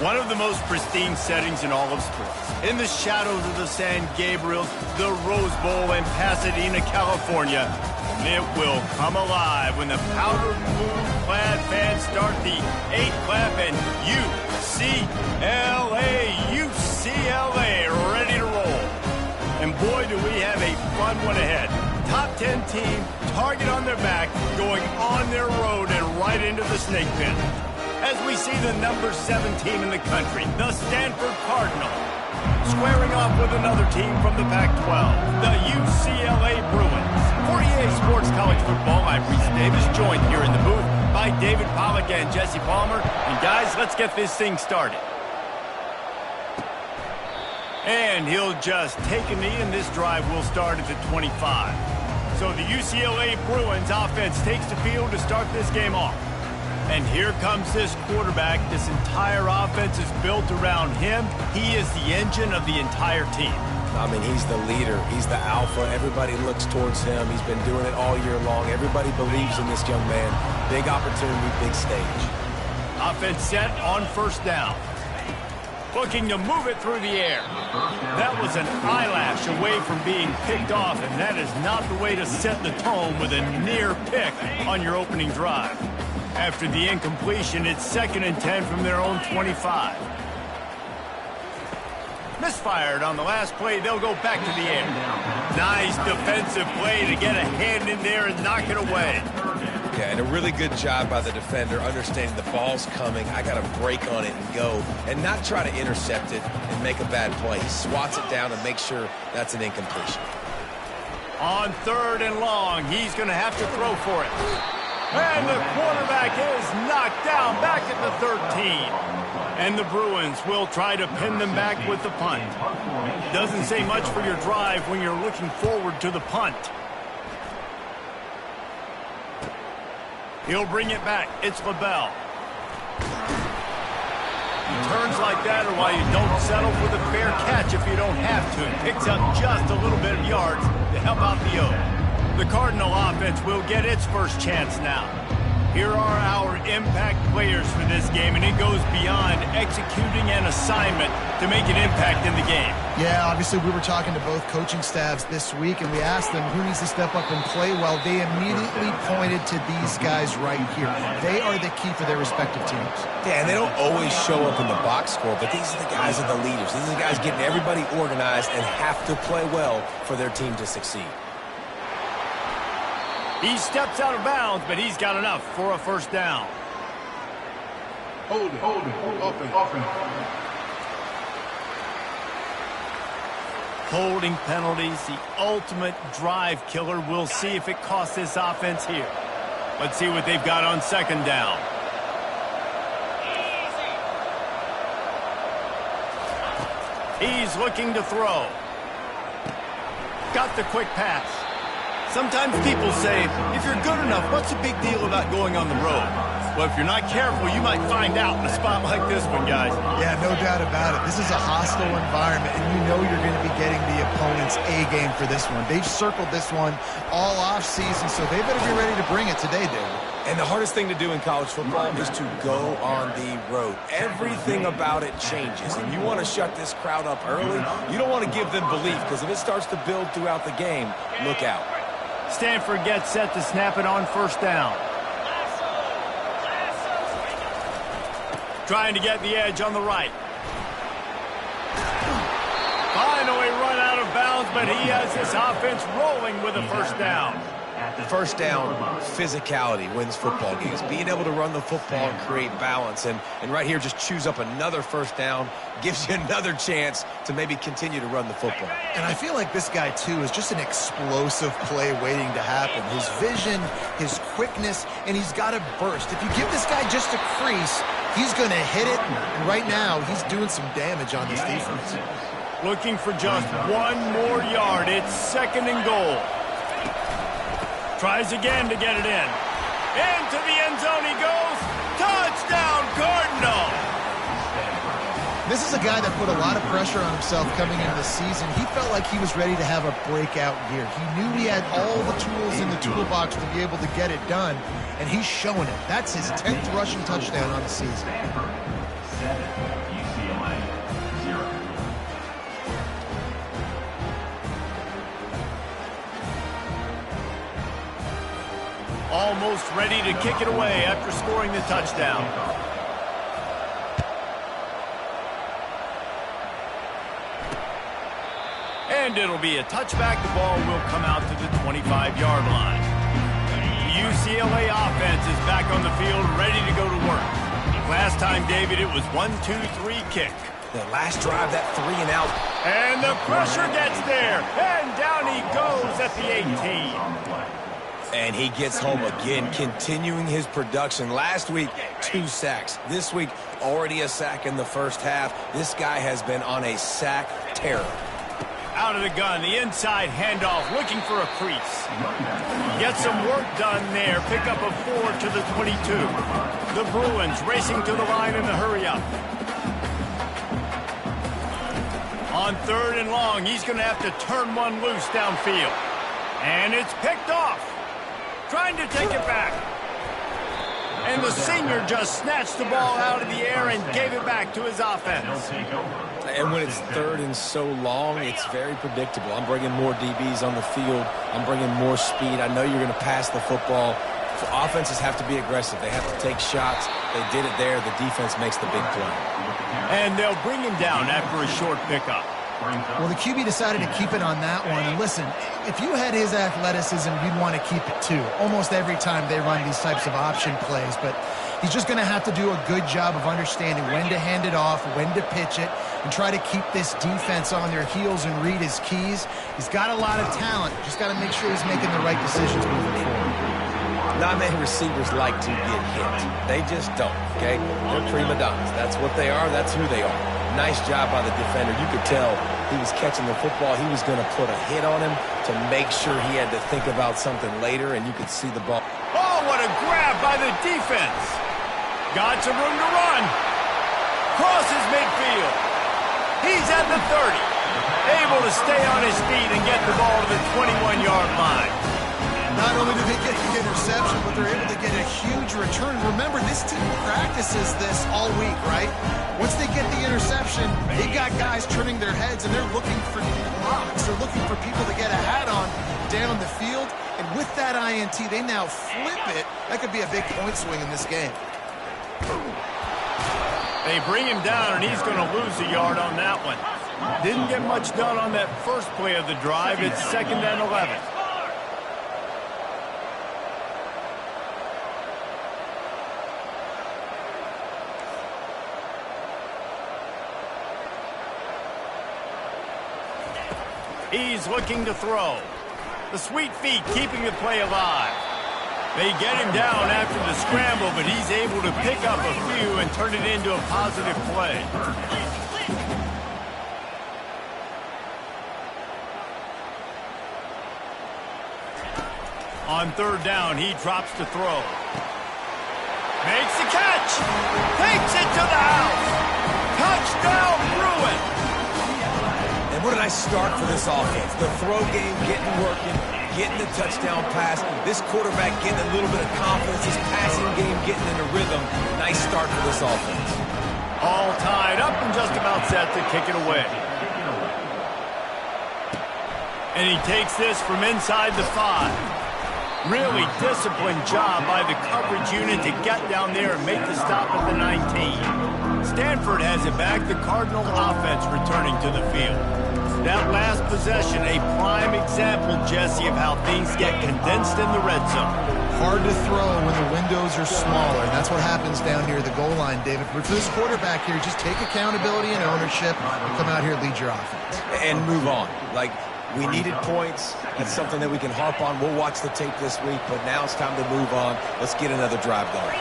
One of the most pristine settings in all of sports. In the shadows of the San Gabriel, the Rose Bowl in Pasadena, California. It will come alive when the powdered blue-clad fans start the 8-clap and UCLA, ready to roll. And boy, do we have a fun one ahead. Top 10 team, target on their back, going on their road and right into the snake pit. As we see the number 7 team in the country, the Stanford Cardinal, squaring off with another team from the Pac-12, the UCLA Bruins. For EA Sports College Football, I'm Reese Davis, joined here in the booth by David Pollack and Jesse Palmer. And guys, let's get this thing started. And he'll just take a knee, and this drive will start at the 25. So the UCLA Bruins offense takes the field to start this game off. And here comes this quarterback. This entire offense is built around him. He is the engine of the entire team. I mean, he's the leader. He's the alpha. Everybody looks towards him. He's been doing it all year long. Everybody believes in this young man. Big opportunity, big stage. Offense set on first down. Looking to move it through the air. That was an eyelash away from being picked off, and that is not the way to set the tone with a near pick on your opening drive. After the incompletion, it's 2nd and 10 from their own 25. Misfired on the last play. They'll go back to the air. Nice defensive play to get a hand in there and knock it away. Yeah, and a really good job by the defender, understanding the ball's coming. I got to break on it and go, and not try to intercept it and make a bad play. He swats it down and makes sure that's an incompletion. On 3rd and long, he's going to have to throw for it. And the quarterback is knocked down back at the 13. And the Bruins will try to pin them back with the punt. Doesn't say much for your drive when you're looking forward to the punt. He'll bring it back. It's LaBelle. Turns like that are why you don't settle for the fair catch if you don't have to. Picks up just a little bit of yards to help out the O. The Cardinal offense will get its first chance now. Here are our impact players for this game, and it goes beyond executing an assignment to make an impact in the game. Yeah, obviously we were talking to both coaching staffs this week, and we asked them who needs to step up and play well. They immediately pointed to these guys right here. They are the key for their respective teams. Yeah, and they don't always show up in the box score, but these are the guys that are the leaders. These are the guys getting everybody organized and have to play well for their team to succeed. He steps out of bounds, but he's got enough for a first down. Hold it, open. Holding penalties, the ultimate drive killer. We'll see if it costs this offense here. Let's see what they've got on 2nd down. He's looking to throw. Got the quick pass. Sometimes people say, if you're good enough, what's the big deal about going on the road? Well, if you're not careful, you might find out in a spot like this one, guys. Yeah, no doubt about it. This is a hostile environment, and you know you're going to be getting the opponent's A game for this one. They've circled this one all off season, so they better be ready to bring it today, David. And the hardest thing to do in college football is to go on the road. Everything about it changes, and you want to shut this crowd up early. You don't want to give them belief, because if it starts to build throughout the game, look out. Stanford gets set to snap it on first down. Trying to get the edge on the right. Finally run out of bounds, but he has this offense rolling with a first down. First down, physicality wins football games. Being able to run the football and create balance. And right here, just choose up another first down. Gives you another chance to maybe continue to run the football. And I feel like this guy, too, is just an explosive play waiting to happen. His vision, his quickness, and he's got to burst. If you give this guy just a crease, he's going to hit it. And right now, he's doing some damage on this defense. Looking for just one more yard. It's 2nd and goal. Tries again to get it in. Into the end zone he goes. Touchdown, Cardinal! This is a guy that put a lot of pressure on himself coming into the season. He felt like he was ready to have a breakout year. He knew he had all the tools in the toolbox to be able to get it done, and he's showing it. That's his 10th rushing touchdown on the season. Almost ready to kick it away after scoring the touchdown. And it'll be a touchback. The ball will come out to the 25-yard line. The UCLA offense is back on the field, ready to go to work. Last time, David, it was 1-2-3 kick. The last drive, that 3 and out. And the pressure gets there. And down he goes at the 18. And he gets home again, continuing his production. Last week, 2 sacks. This week, already a sack in the first half. This guy has been on a sack terror. Out of the gun, the inside handoff, looking for a crease. Get some work done there. Pick up a 4 to the 22. The Bruins racing to the line in the hurry-up. On 3rd and long, he's going to have to turn one loose downfield. And it's picked off. Trying to take it back. And the senior just snatched the ball out of the air and gave it back to his offense. And when it's 3rd and so long, it's very predictable. I'm bringing more DBs on the field. I'm bringing more speed. I know you're going to pass the football. So offenses have to be aggressive. They have to take shots. They did it there. The defense makes the big play. And they'll bring him down after a short pickup. Well, the QB decided to keep it on that one. And listen, if you had his athleticism, you'd want to keep it too. Almost every time they run these types of option plays. But he's just going to have to do a good job of understanding when to hand it off, when to pitch it, and try to keep this defense on their heels and read his keys. He's got a lot of talent. Just got to make sure he's making the right decisions moving forward. Not many receivers like to get hit. They just don't, okay? They're prima donnas. That's what they are. That's who they are. Nice job by the defender. You could tell he was catching the football. He was going to put a hit on him to make sure he had to think about something later, and you could see the ball. Oh, what a grab by the defense. Got some room to run. Crosses midfield. He's at the 30. Able to stay on his feet and get the ball to the 21-yard line. Not only do they get the interception, but they're able to get a huge return. Remember, this team practices this all week, right? Once they get the interception, they got guys turning their heads, and they're looking for blocks. They're looking for people to get a hat on down the field. And with that INT, they now flip it. That could be a big point swing in this game. They bring him down, and he's going to lose a yard on that one. Didn't get much done on that first play of the drive. It's 2nd and 11. He's looking to throw. The sweet feet keeping the play alive. They get him down after the scramble, but he's able to pick up a few and turn it into a positive play. On 3rd down, he drops to throw. Makes the catch. Takes it to the house. Touchdown, Bruins. And what a nice start for this offense. The throw game getting working, getting the touchdown pass. This quarterback getting a little bit of confidence. His passing game getting in a rhythm. Nice start for this offense. All tied up and just about set to kick it away. And he takes this from inside the 5. Really disciplined job by the coverage unit to get down there and make the stop at the 19. Stanford has it back. The Cardinal offense returning to the field. That last possession, a prime example, Jesse, of how things get condensed in the red zone. Hard to throw when the windows are smaller, and that's what happens down near the goal line, David. But for this quarterback here, just take accountability and ownership and come out here and lead your offense. And move on. Like, we needed points. That's something that we can harp on. We'll watch the tape this week, but now it's time to move on. Let's get another drive going.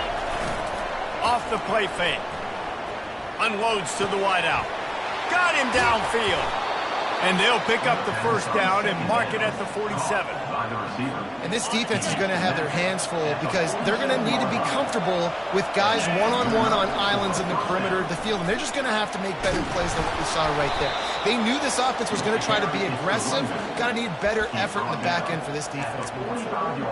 Off the play fake. Unloads to the wideout. Got him downfield. And they'll pick up the first down and mark it at the 47. And this defense is going to have their hands full because they're going to need to be comfortable with guys one-on-one on islands in the perimeter of the field. And they're just going to have to make better plays than what we saw right there. They knew this offense was going to try to be aggressive. Got to need better effort in the back end for this defense moving forward.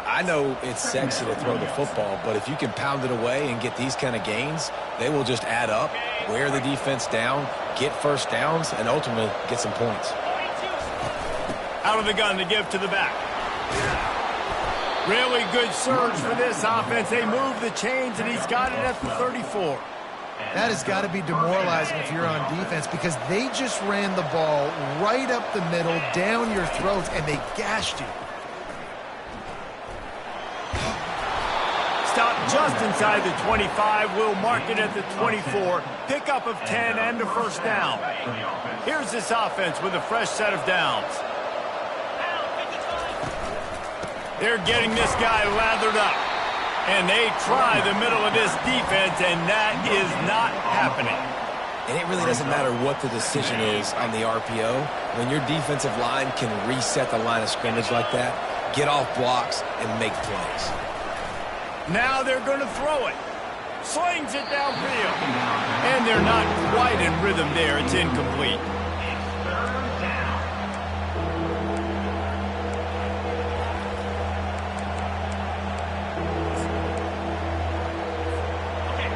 I know it's sexy to throw the football, but if you can pound it away and get these kind of gains, they will just add up, wear the defense down, get first downs, and ultimately get some points. Out of the gun to give to the back. Really good surge for this offense. They move the chains, and he's got it at the 34. That has got to be demoralizing if you're on defense because they just ran the ball right up the middle, down your throats, and they gashed you. Stop just inside the 25. We'll mark it at the 24. Pickup of 10 and a first down. Here's this offense with a fresh set of downs. They're getting this guy lathered up. And they try the middle of this defense, and that is not happening. And it really doesn't matter what the decision is on the RPO. When your defensive line can reset the line of scrimmage like that, get off blocks, and make plays. Now they're going to throw it. Slings it downfield. And they're not quite in rhythm there. It's incomplete.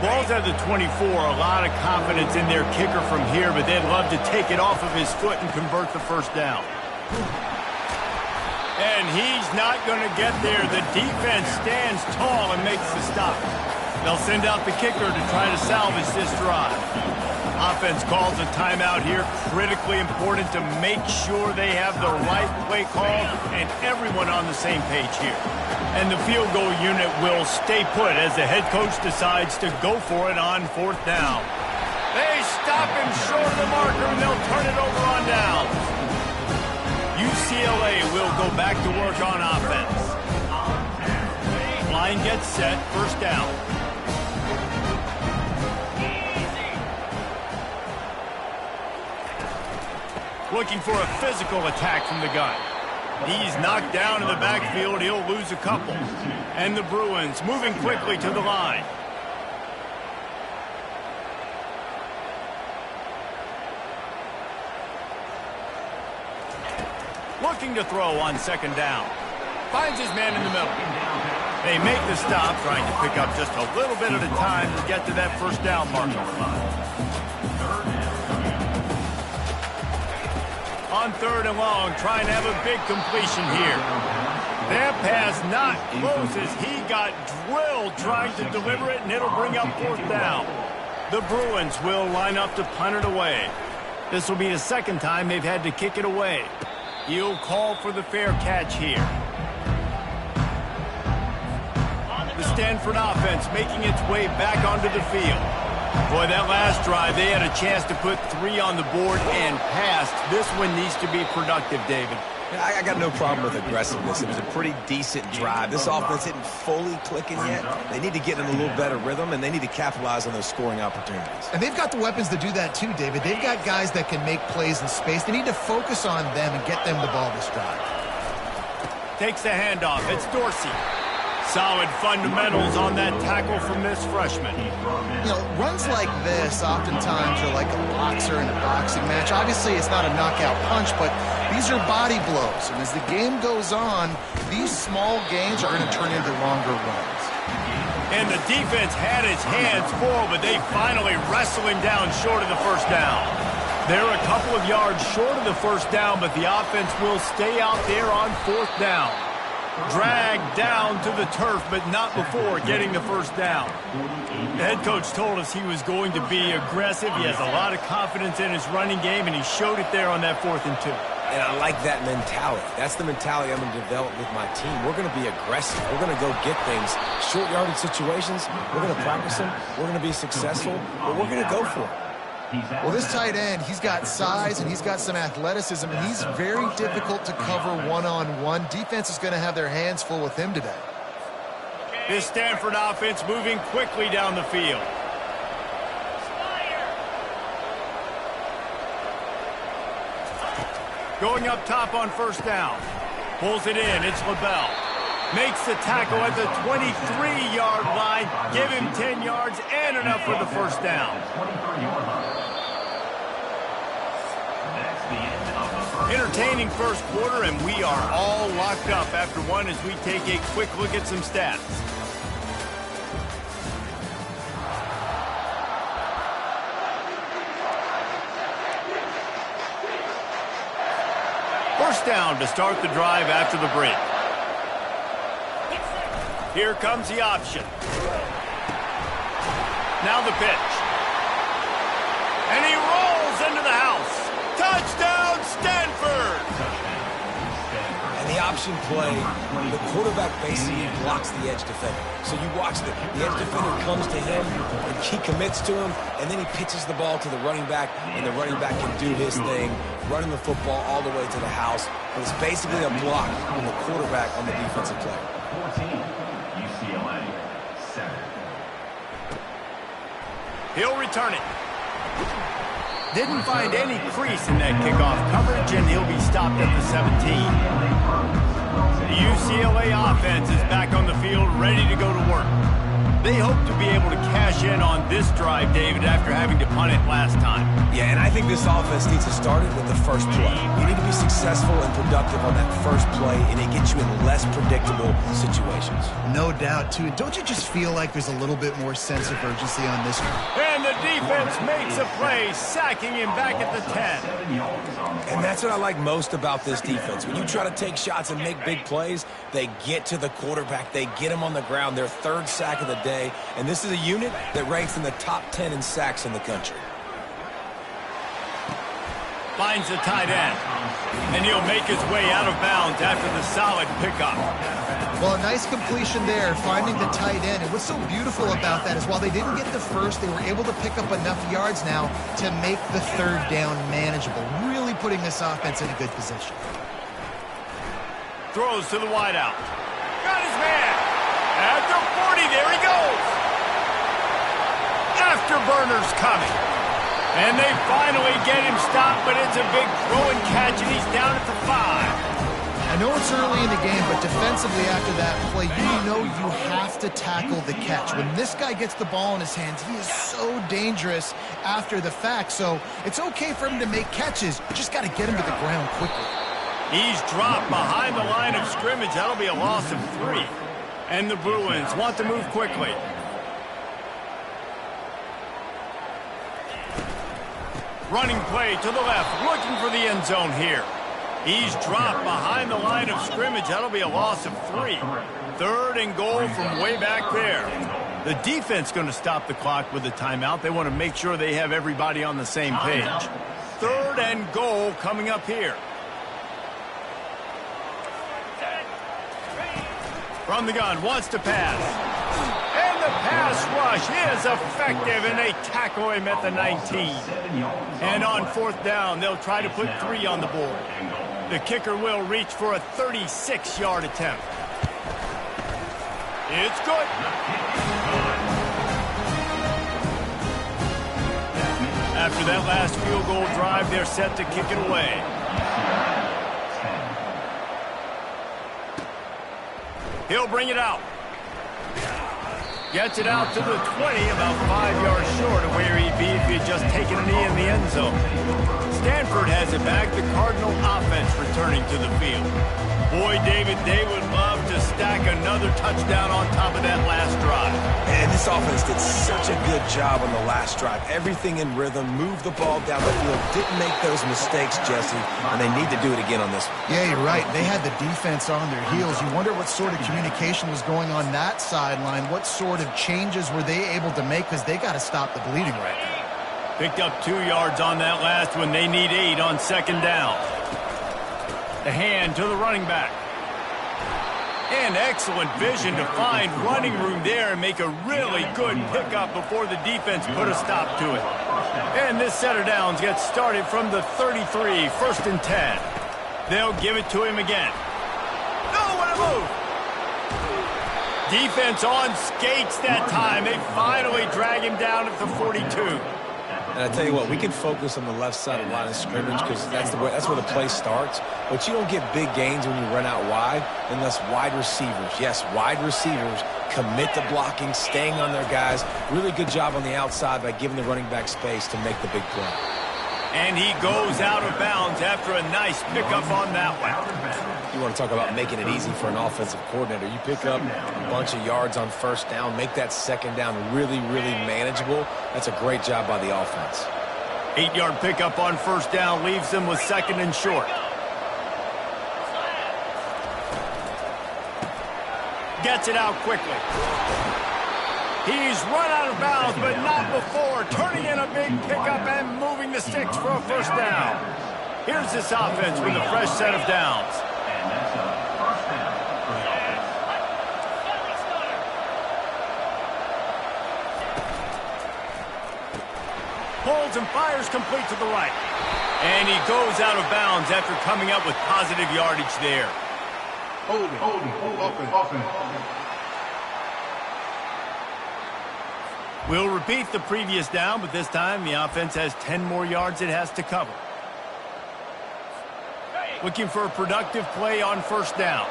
Ball's at the 24, a lot of confidence in their kicker from here, but they'd love to take it off of his foot and convert the first down. And he's not going to get there. The defense stands tall and makes the stop. They'll send out the kicker to try to salvage this drive. Offense calls a timeout here. Critically important to make sure they have the right play call and everyone on the same page here. And the field goal unit will stay put as the head coach decides to go for it on fourth down. They stop him short of the marker, and they'll turn it over on down. UCLA will go back to work on offense. Line gets set, first down. Looking for a physical attack from the gun. He's knocked down in the backfield. He'll lose a couple. And the Bruins moving quickly to the line. Looking to throw on second down. Finds his man in the middle. They make the stop, trying to pick up just a little bit at a time to get to that first down marker. On third and long, trying to have a big completion here. That pass not close as he got drilled trying to deliver it, and it'll bring up fourth down. The Bruins will line up to punt it away. This will be the second time they've had to kick it away. He'll call for the fair catch here. The Stanford offense making its way back onto the field. Boy, that last drive, they had a chance to put 3 on the board and passed. This one needs to be productive, David. I got no problem with aggressiveness. It was a pretty decent drive. This offense isn't fully clicking yet. They need to get in a little better rhythm, and they need to capitalize on those scoring opportunities. And they've got the weapons to do that too, David. They've got guys that can make plays in space. They need to focus on them and get them the ball this drive. Takes the handoff. It's Dorsey. Solid fundamentals on that tackle from this freshman. You know, runs like this oftentimes are like a boxer in a boxing match. Obviously, it's not a knockout punch, but these are body blows. And as the game goes on, these small gains are going to turn into longer runs. And the defense had its hands full, but they finally wrestle him down short of the first down. They're a couple of yards short of the first down, but the offense will stay out there on fourth down. Dragged down to the turf, but not before getting the first down. The head coach told us he was going to be aggressive. He has a lot of confidence in his running game, and he showed it there on that 4th and 2. And I like that mentality. That's the mentality I'm going to develop with my team. We're going to be aggressive. We're going to go get things. Short yardage situations, we're going to practice them. We're going to be successful, but we're going to go for it. Well, this tight end, he's got size and he's got some athleticism, and he's very difficult to cover one-on-one. Defense is going to have their hands full with him today. This Stanford offense moving quickly down the field. Going up top on first down. Pulls it in. It's LaBelle. Makes the tackle at the 23-yard line. Give him 10 yards and enough for the first down. Entertaining first quarter, and we are all locked up after one as we take a quick look at some stats. First down to start the drive after the break. Here comes the option. Now the pitch. And he rolls into the house. Touchdown, Stanford! And the option play, the quarterback basically blocks the edge defender. So you watch the edge defender comes to him, and he commits to him, and then he pitches the ball to the running back, and the running back can do his thing, running the football all the way to the house. But it's basically a block from the quarterback on the defensive player. 14, UCLA, 7. He'll return it. Didn't find any crease in that kickoff coverage, and he'll be stopped at the 17. The UCLA offense is back on the field, ready to go to work. They hope to be able to cash in on this drive, David, after having to punt it last time. Yeah, and I think this offense needs to start it with the first play. You need to be successful and productive on that first play, and it gets you in less predictable situations. No doubt, too. Don't you just feel like there's a little bit more sense of urgency on this one? And the defense makes a play, sacking him back at the 10. And that's what I like most about this defense. When you try to take shots and make big plays, they get to the quarterback. They get him on the ground. Their third sack of the day. And this is a unit that ranks in the top 10 in sacks in the country. Finds the tight end. And he'll make his way out of bounds after the solid pickup. Well, a nice completion there, finding the tight end. And what's so beautiful about that is while they didn't get the first, they were able to pick up enough yards now to make the third down manageable, really putting this offense in a good position. Throws to the wideout. Got his man. At the 40, there he goes. Afterburner's coming. And they finally get him stopped, but it's a big throw and catch, and he's down at the 5. I know it's early in the game, but defensively after that play, you know you have to tackle the catch. When this guy gets the ball in his hands, he is so dangerous after the fact. So it's okay for him to make catches. You just got to get him to the ground quickly. He's dropped behind the line of scrimmage. That'll be a loss of 3. And the Bruins want to move quickly. Running play to the left, looking for the end zone here. He's dropped behind the line of scrimmage. That'll be a loss of 3. 3rd and goal from way back there. The defense going to stop the clock with a timeout. They want to make sure they have everybody on the same page. 3rd and goal coming up here. From the gun, wants to pass. And the pass rush is effective, and they tackle him at the 19. And on 4th down, they'll try to put 3 on the board. The kicker will reach for a 36-yard attempt. It's good. After that last field goal drive, they're set to kick it away. He'll bring it out. Gets it out to the 20, about 5 yards short of where he'd be if he had just taken a knee in the end zone. Stanford has it back, the Cardinal offense returning to the field. Boy, David, they would love to stack another touchdown on top of that last drive. And this offense did such a good job on the last drive. Everything in rhythm, moved the ball down the field, didn't make those mistakes, Jesse, and they need to do it again on this one. Yeah, you're right. They had the defense on their heels. You wonder what sort of communication was going on that sideline. What sort of changes were they able to make, because they got to stop the bleeding right now. Picked up 2 yards on that last one. They need 8 on 2nd down. The hand to the running back. And excellent vision to find running room there and make a really good pickup before the defense put a stop to it. And this set of downs gets started from the 33, 1st and 10. They'll give it to him again. No, what a move! Defense on skates that time. They finally drag him down at the 42. And I tell you what, we can focus on the left side of the line of scrimmage because that's where the play starts. But you don't get big gains when you run out wide unless wide receivers, yes, wide receivers, commit to blocking, staying on their guys. Really good job on the outside by giving the running back space to make the big play. And he goes out of bounds after a nice pickup on that one. You want to talk about making it easy for an offensive coordinator. You pick up a bunch of yards on 1st down, make that 2nd down really, really manageable. That's a great job by the offense. 8-yard pickup on 1st down leaves them with 2nd and short. Gets it out quickly. He's run out of bounds, but not before turning in a big pickup and moving the sticks for a first down. Here's this offense with a fresh set of downs. And that's a first down for the offense. Pulls and fires complete to the right. And he goes out of bounds after coming up with positive yardage there. Offense. We'll repeat the previous down, but this time the offense has 10 more yards it has to cover. Looking for a productive play on first down.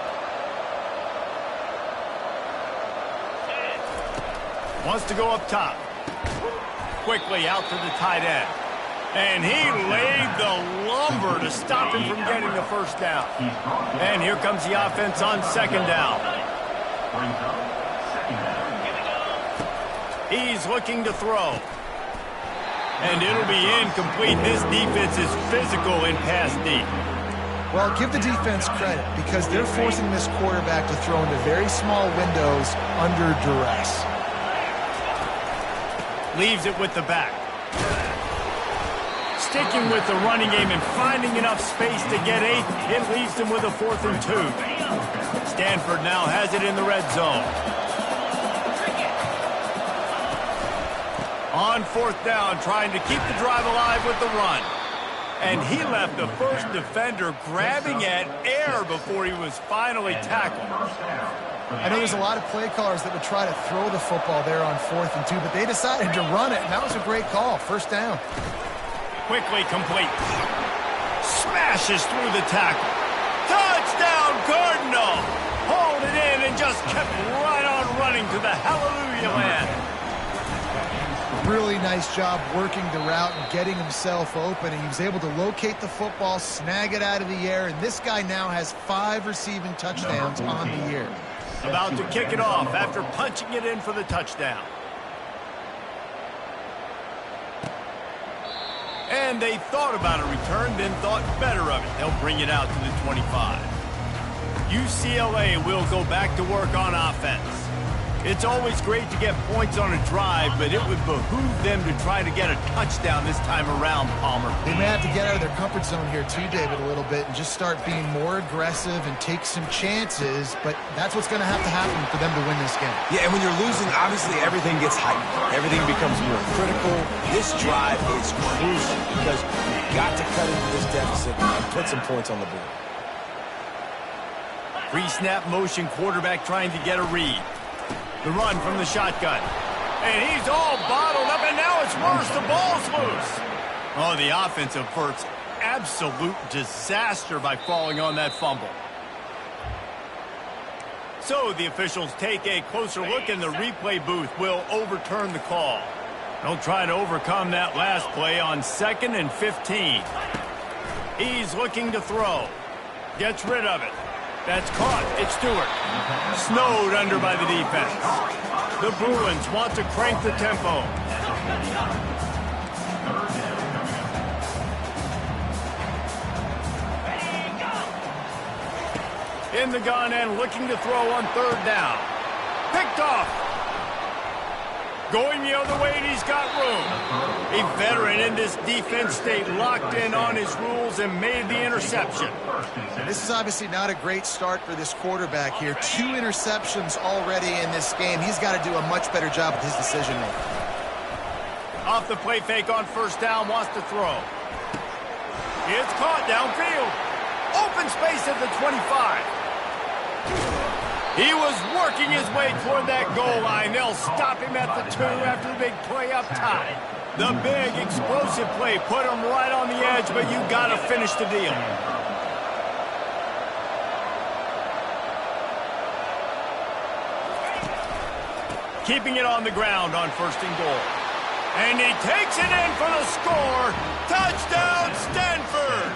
Wants to go up top. Quickly out to the tight end. And he laid the lumber to stop him from getting the first down. And here comes the offense on second down. Brings up second down. He's looking to throw. And it'll be incomplete. This defense is physical in pass deep. Well, give the defense credit because they're forcing this quarterback to throw into very small windows under duress. Leaves it with the back. Sticking with the running game and finding enough space to get 8, it leaves them with a 4th and 2. Stanford now has it in the red zone. On fourth down, trying to keep the drive alive with the run. And he left the first defender grabbing at air before he was finally tackled. I know there's a lot of play callers that would try to throw the football there on 4th and 2, but they decided to run it, and that was a great call. First down. Quickly complete. Smashes through the tackle. Touchdown, Cardinal! Hauled it in and just kept right on running to the hallelujah land. Really nice job working the route and getting himself open. And he was able to locate the football, snag it out of the air, and this guy now has 5 receiving touchdowns on the year. About to kick it off after punching it in for the touchdown. And they thought about a return, then thought better of it. They'll bring it out to the 25. UCLA will go back to work on offense. It's always great to get points on a drive, but it would behoove them to try to get a touchdown this time around, Palmer. They may have to get out of their comfort zone here too, David, a little bit and just start being more aggressive and take some chances, but that's what's going to happen for them to win this game. Yeah, and when you're losing, obviously everything gets heightened. Everything becomes more critical. This drive is crucial because you've got to cut into this deficit and put some points on the board. Pre-snap motion quarterback trying to get a read. The run from the shotgun. And he's all bottled up, and now it's worse. The ball's loose. Oh, the offense averts absolute disaster by falling on that fumble. So the officials take a closer look, and the replay booth will overturn the call. They'll try to overcome that last play on 2nd and 15. He's looking to throw. Gets rid of it. That's caught. It's Stewart. Snowed under by the defense. The Bruins want to crank the tempo. In the gun and looking to throw on 3rd down. Picked off. Going the other way, and he's got room. A veteran in this defense stayed locked in on his rules and made the interception. This is obviously not a great start for this quarterback here. 2 interceptions already in this game. He's got to do a much better job with his decision-making. Off the play fake on 1st down, wants to throw. It's caught downfield. Open space at the 25. He was working his way toward that goal line. They'll stop him at the 2 after the big play up top. The big explosive play put him right on the edge, but you got to finish the deal. Keeping it on the ground on 1st and goal. And he takes it in for the score. Touchdown, Stanford!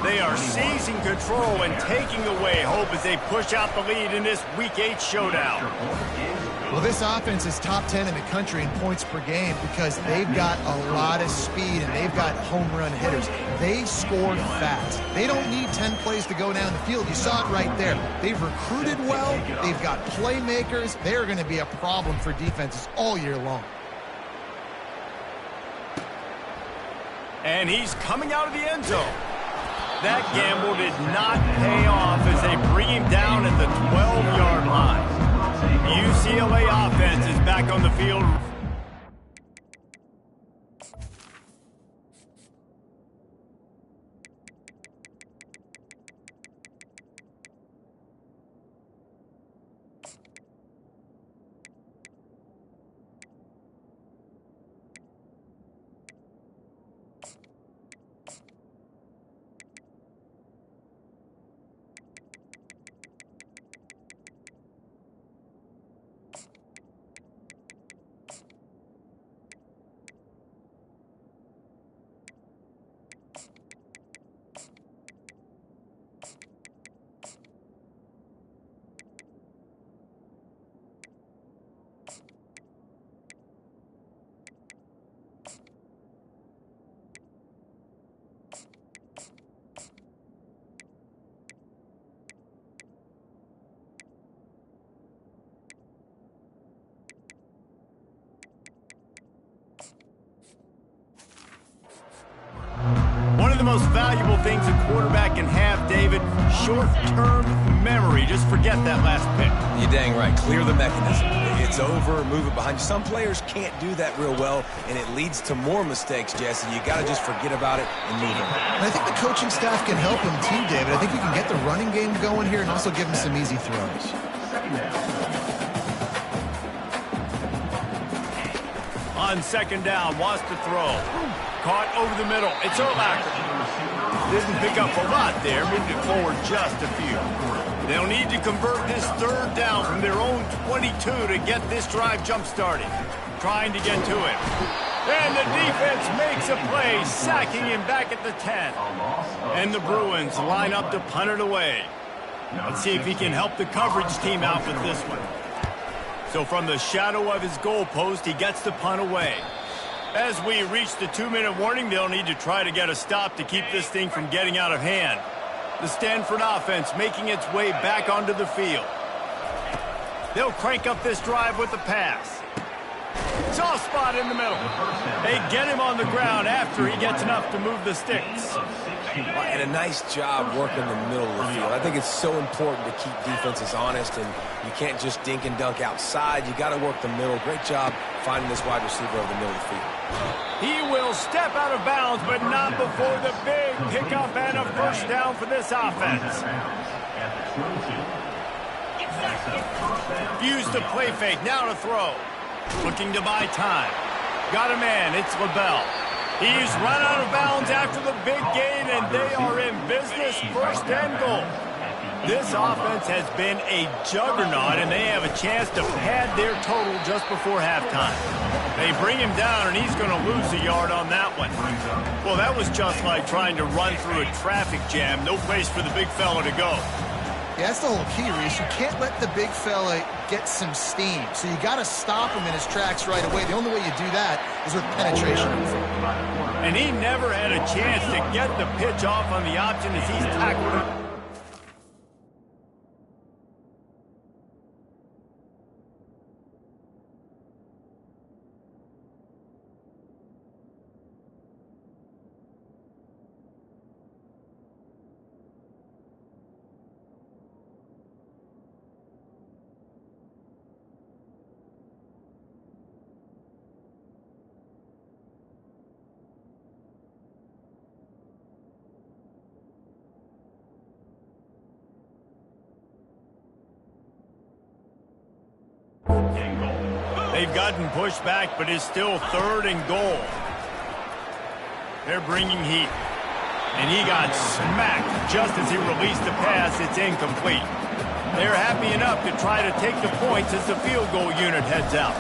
They are seizing control and taking away hope as they push out the lead in this Week 8 showdown. Well, this offense is top 10 in the country in points per game because they've got a lot of speed and they've got home run hitters. They scored fast. They don't need 10 plays to go down the field. You saw it right there. They've recruited well. They've got playmakers. They're going to be a problem for defenses all year long. And he's coming out of the end zone. That gamble did not pay off as they bring him down at the 12-yard line. UCLA offense is back on the field. One of the most valuable things a quarterback can have, David, short-term memory. Just forget that last pick. You're dang right. Clear the mechanism. It's over, move it behind you. Some players can't do that real well, and it leads to more mistakes, Jesse. You got to just forget about it and move on. And I think the coaching staff can help him too, David. I think you can get the running game going here and also give him some easy throws. On second down, wants to throw. Caught over the middle. It's Urlacher. Didn't pick up a lot there. Moved it forward just a few. They'll need to convert this third down from their own 22 to get this drive jump-started. Trying to get to it. And the defense makes a play, sacking him back at the 10. And the Bruins line up to punt it away. Let's see if he can help the coverage team out with this one. So from the shadow of his goalpost, he gets the punt away. As we reach the 2-minute warning, they'll need to try to get a stop to keep this thing from getting out of hand. The Stanford offense making its way back onto the field. They'll crank up this drive with the pass. Soft spot in the middle. They get him on the ground after he gets enough to move the sticks. And a nice job working the middle of the field. I think it's so important to keep defenses honest, and you can't just dink and dunk outside. You got to work the middle. Great job finding this wide receiver over the middle of the field. He will step out of bounds, but not before the big pickup and a first down for this offense. Used the play fake, now to throw. Looking to buy time. Got a man, it's LaBelle. He's run out of bounds after the big gain, and they are in business, first and goal. This offense has been a juggernaut, and they have a chance to pad their total just before halftime. They bring him down, and he's going to lose a yard on that one. Well, that was just like trying to run through a traffic jam. No place for the big fella to go. Yeah, that's the whole key, Reese. You can't let the big fella get some steam. So you got to stop him in his tracks right away. The only way you do that is with penetration. And he never had a chance to get the pitch off on the option as he's tackled him. They've gotten pushed back, but it's still third and goal. They're bringing heat. And he got smacked just as he released the pass. It's incomplete. They're happy enough to try to take the points as the field goal unit heads out.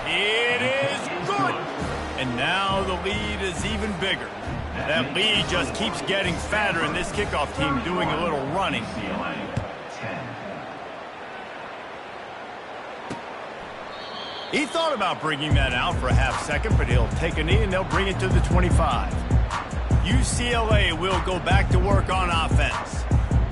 It is good. And now the lead is even bigger. That lead just keeps getting fatter, and this kickoff team doing a little running. UCLA 10. He thought about bringing that out for a half second, but he'll take a knee and they'll bring it to the 25. UCLA will go back to work on offense.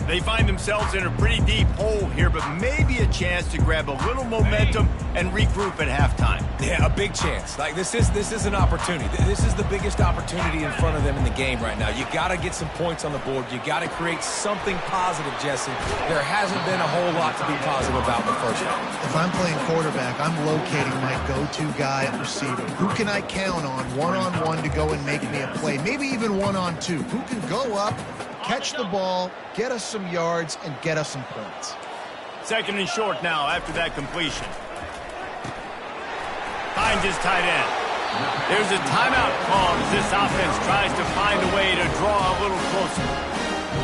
They find themselves in a pretty deep hole here, but maybe a chance to grab a little momentum and regroup at halftime. Yeah, a big chance. Like, this is an opportunity. This is the biggest opportunity in front of them in the game right now. You got to get some points on the board. You got to create something positive, Jesse. There hasn't been a whole lot to be positive about in the first half. If I'm playing quarterback, I'm locating my go-to guy at receiver. Who can I count on one-on-one to go and make me a play? Maybe even one-on-two. Who can go up, catch the ball, get us some yards, and get us some points. Second and short now after that completion. Finds his tight end. There's a timeout call as this offense tries to find a way to draw a little closer.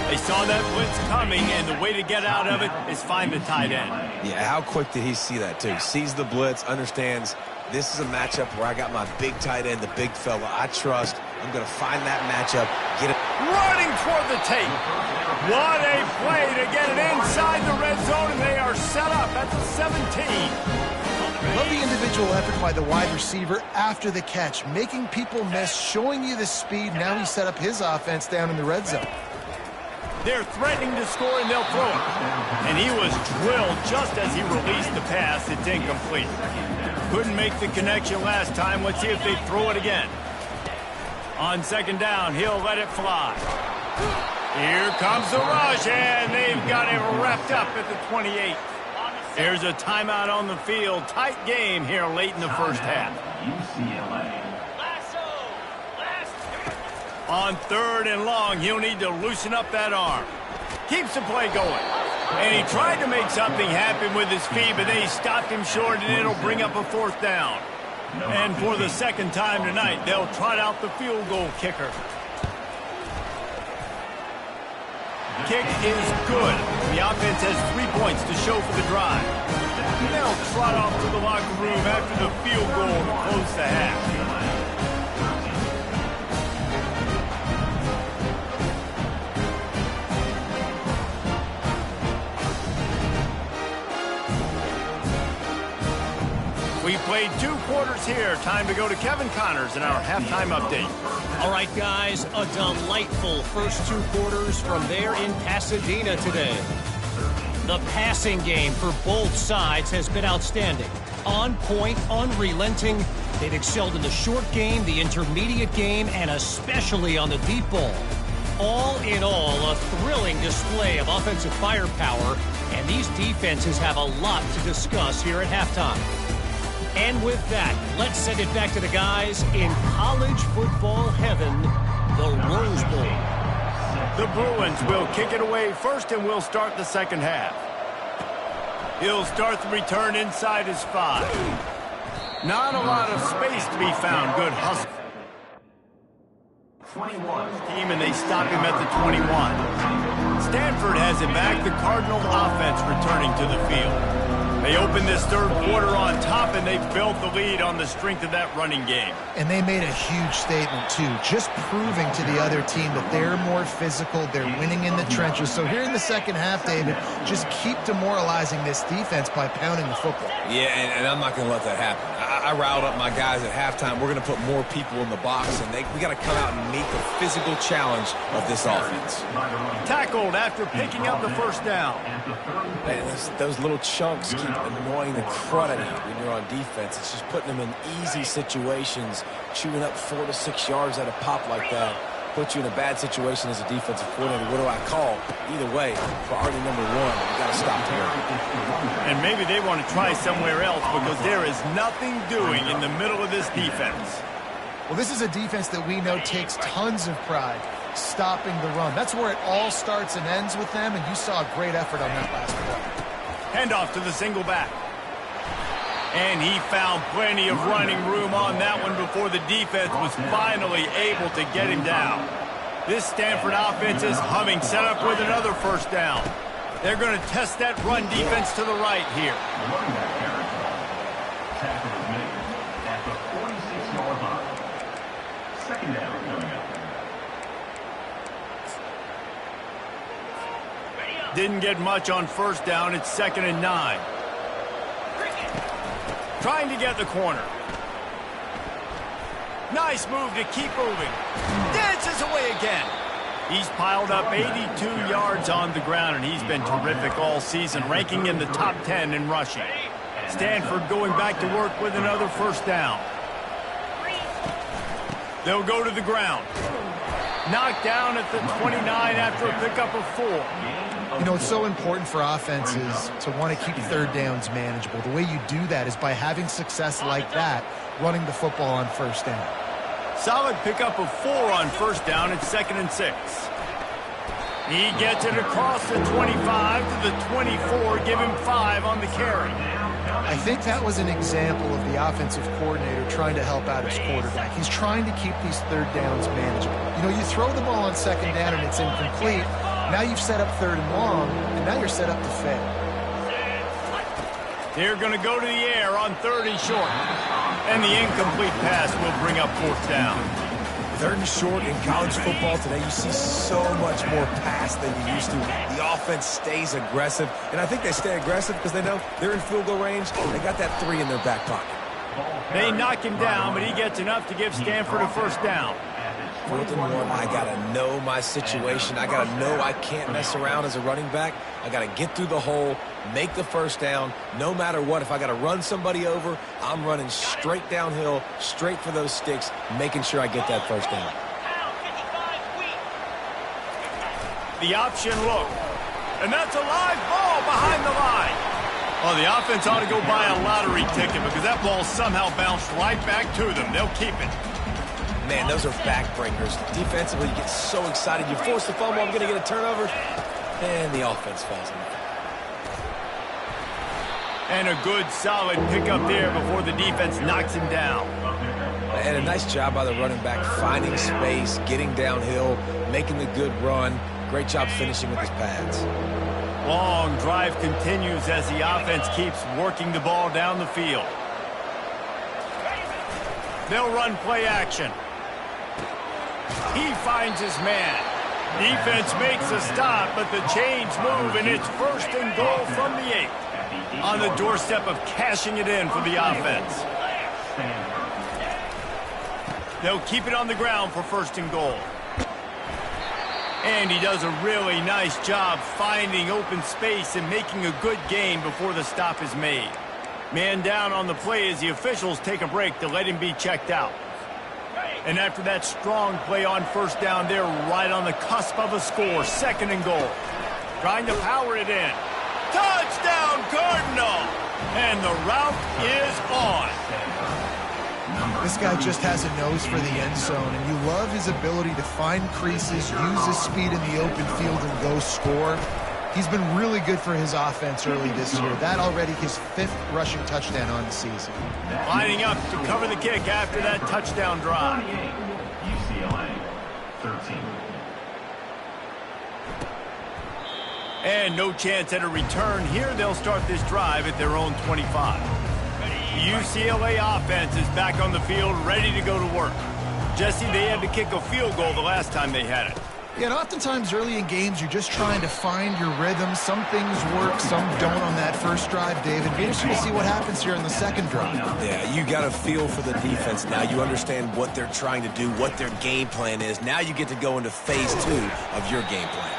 They saw that blitz coming, and the way to get out of it is find the tight end. Yeah, how quick did he see that, too? Sees the blitz, understands this is a matchup where I got my big tight end, the big fella I trust. I'm going to find that matchup, get it. Running toward the tape. What a play to get it inside the red zone, and they are set up at the 17. Love the individual effort by the wide receiver after the catch, making people miss, showing you the speed. Now he set up his offense down in the red zone. They're threatening to score, and they'll throw it. And he was drilled just as he released the pass. It's incomplete. Couldn't make the connection last time. Let's see if they throw it again. On second down, he'll let it fly. Here comes the rush, and they've got it wrapped up at the 28. There's a timeout on the field. Tight game here late in the first half. UCLA. On third and long, he'll need to loosen up that arm. Keeps the play going. And he tried to make something happen with his feet, but then he stopped him short, and it'll bring up a fourth down. And for the second time tonight, they'll trot out the field goal kicker. Kick is good. The offense has 3 points to show for the drive. They'll trot off to the locker room after the field goal to close the half. We played 2 quarters here. Time to go to Kevin Connors in our halftime update. All right, guys, a delightful first 2 quarters from there in Pasadena today. The passing game for both sides has been outstanding. On point, unrelenting. They've excelled in the short game, the intermediate game, and especially on the deep ball. All in all, a thrilling display of offensive firepower, and these defenses have a lot to discuss here at halftime. And with that, let's send it back to the guys in college football heaven, the Rose Bowl. The Bruins will kick it away first, and we'll start the second half. He'll start the return inside his 5. Not a lot of space to be found. Good hustle. 21. Team, and they stop him at the 21. Stanford has it back. The Cardinal offense returning to the field. They opened this third quarter on top, and they built the lead on the strength of that running game. And they made a huge statement, too, just proving to the other team that they're more physical, they're winning in the trenches. So here in the second half, David, just keep demoralizing this defense by pounding the football. Yeah, and I'm not going to let that happen. I riled up my guys at halftime. We're going to put more people in the box, and we got to come out and meet the physical challenge of this offense. Tackled after picking up the first down. Man, those little chunks keep annoying the crud out of you when you're on defense. It's just putting them in easy situations, chewing up 4 to 6 yards at a pop like that. Put you in a bad situation as a defensive coordinator. What do I call? Either way, priority number 1, you got to stop here. And maybe they want to try somewhere else because there is nothing doing in the middle of this defense. Well, this is a defense that we know takes tons of pride stopping the run. That's where it all starts and ends with them, and you saw a great effort on that last play. Handoff to the single back. And he found plenty of running room on that one before the defense was finally able to get him down. This Stanford offense is humming, set up with another first down. They're going to test that run defense to the right here. Tackle is made at the 46-yard line. Second down coming up. Didn't get much on first down. It's 2nd and 9. Trying to get the corner. Nice move to keep moving. Dances away again. He's piled up 82 yards on the ground, and he's been terrific all season, ranking in the top 10 in rushing. Stanford going back to work with another first down. They'll go to the ground. Knocked down at the 29 after a pickup of 4. You know, it's so important for offenses to want to keep third downs manageable. The way you do that is by having success like that, running the football on first down. Solid pickup of 4 on first down. It's 2nd and 6. He gets it across the 25 to the 24, give him 5 on the carry. I think that was an example of the offensive coordinator trying to help out his quarterback. He's trying to keep these third downs manageable. You know, you throw the ball on second down and it's incomplete. Now you've set up 3rd and long, and now you're set up to fail. They're going to go to the air on 3rd and short. And the incomplete pass will bring up 4th down. 3rd and short in college football today, you see so much more pass than you used to. The offense stays aggressive, and I think they stay aggressive because they know they're in field goal range. They got that 3 in their back pocket. They knock him down, but he gets enough to give Stanford a first down. 4th and 1, I got to know my situation. I got to know I can't mess around as a running back. I got to get through the hole, make the first down, no matter what. If I got to run somebody over, I'm running straight downhill, straight for those sticks, making sure I get that first down. The option look. And that's a live ball behind the line. Oh, the offense ought to go buy a lottery ticket because that ball somehow bounced right back to them. They'll keep it. Man, those are backbreakers. Defensively, you get so excited. You force the fumble, I'm going to get a turnover, and the offense falls in. And a good, solid pickup there before the defense knocks him down. And a nice job by the running back, finding space, getting downhill, making the good run. Great job finishing with his pads. Long drive continues as the offense keeps working the ball down the field. They'll run play action. He finds his man. Defense makes a stop, but the chains move, and it's 1st and goal from the 8. On the doorstep of cashing it in for the offense. They'll keep it on the ground for 1st and goal. And he does a really nice job finding open space and making a good gain before the stop is made. Man down on the play as the officials take a break to let him be checked out. And after that strong play on first down, they're right on the cusp of a score. 2nd and goal. Trying to power it in. Touchdown, Cardinal! And the route is on. This guy just has a nose for the end zone, and you love his ability to find creases, use his speed in the open field, and go score. He's been really good for his offense early this year. That already his 5th rushing touchdown on the season. Lining up to cover the kick after that touchdown drive. UCLA 13. And no chance at a return here. They'll start this drive at their own 25. The UCLA offense is back on the field, ready to go to work. Jesse, they had to kick a field goal the last time they had it. Yeah, and oftentimes early in games, you're just trying to find your rhythm. Some things work, some don't on that first drive, David. Be interesting to see what happens here in the second drive. Yeah, you got a feel for the defense now. You understand what they're trying to do, what their game plan is. Now you get to go into phase 2 of your game plan.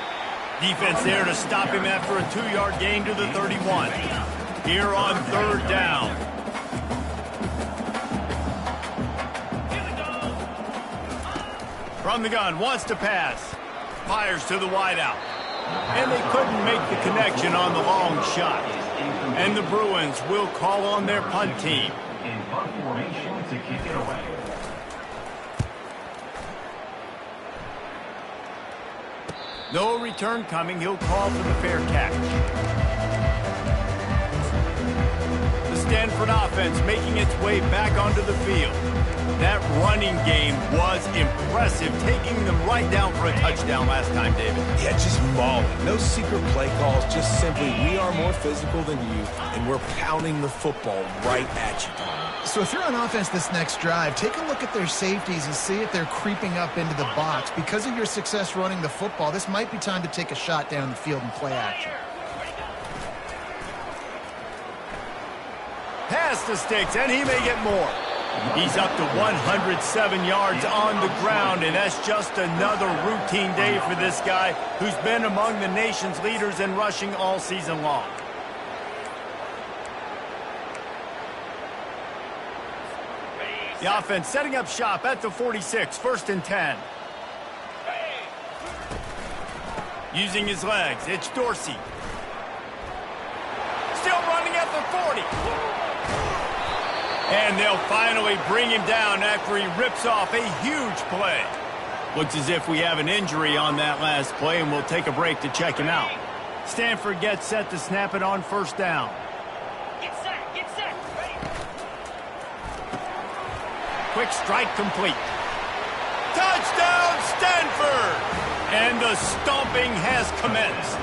Defense there to stop him after a 2-yard gain to the 31. Here on 3rd down. From the gun, wants to pass. Fires to the wideout. And they couldn't make the connection on the long shot. And the Bruins will call on their punt team. In punt formation to kick it away. No return coming. He'll call for the fair catch. The Stanford offense making its way back onto the field. That running game was impressive, taking them right down for a touchdown last time, David. Yeah, just mauling. No secret play calls, just simply we are more physical than you, and we're pounding the football right at you. So if you're on offense this next drive, take a look at their safeties and see if they're creeping up into the box. Because of your success running the football, this might be time to take a shot down the field and play action. Pass the sticks, and he may get more. He's up to 107 yards on the ground, and that's just another routine day for this guy who's been among the nation's leaders in rushing all season long. The offense setting up shop at the 46, 1st and 10. Using his legs, it's Dorsey. Still running at the 40. And they'll finally bring him down after he rips off a huge play. Looks as if we have an injury on that last play, and we'll take a break to check him out. Stanford gets set to snap it on 1st down. Get set. Quick strike complete. Touchdown, Stanford! And the stomping has commenced.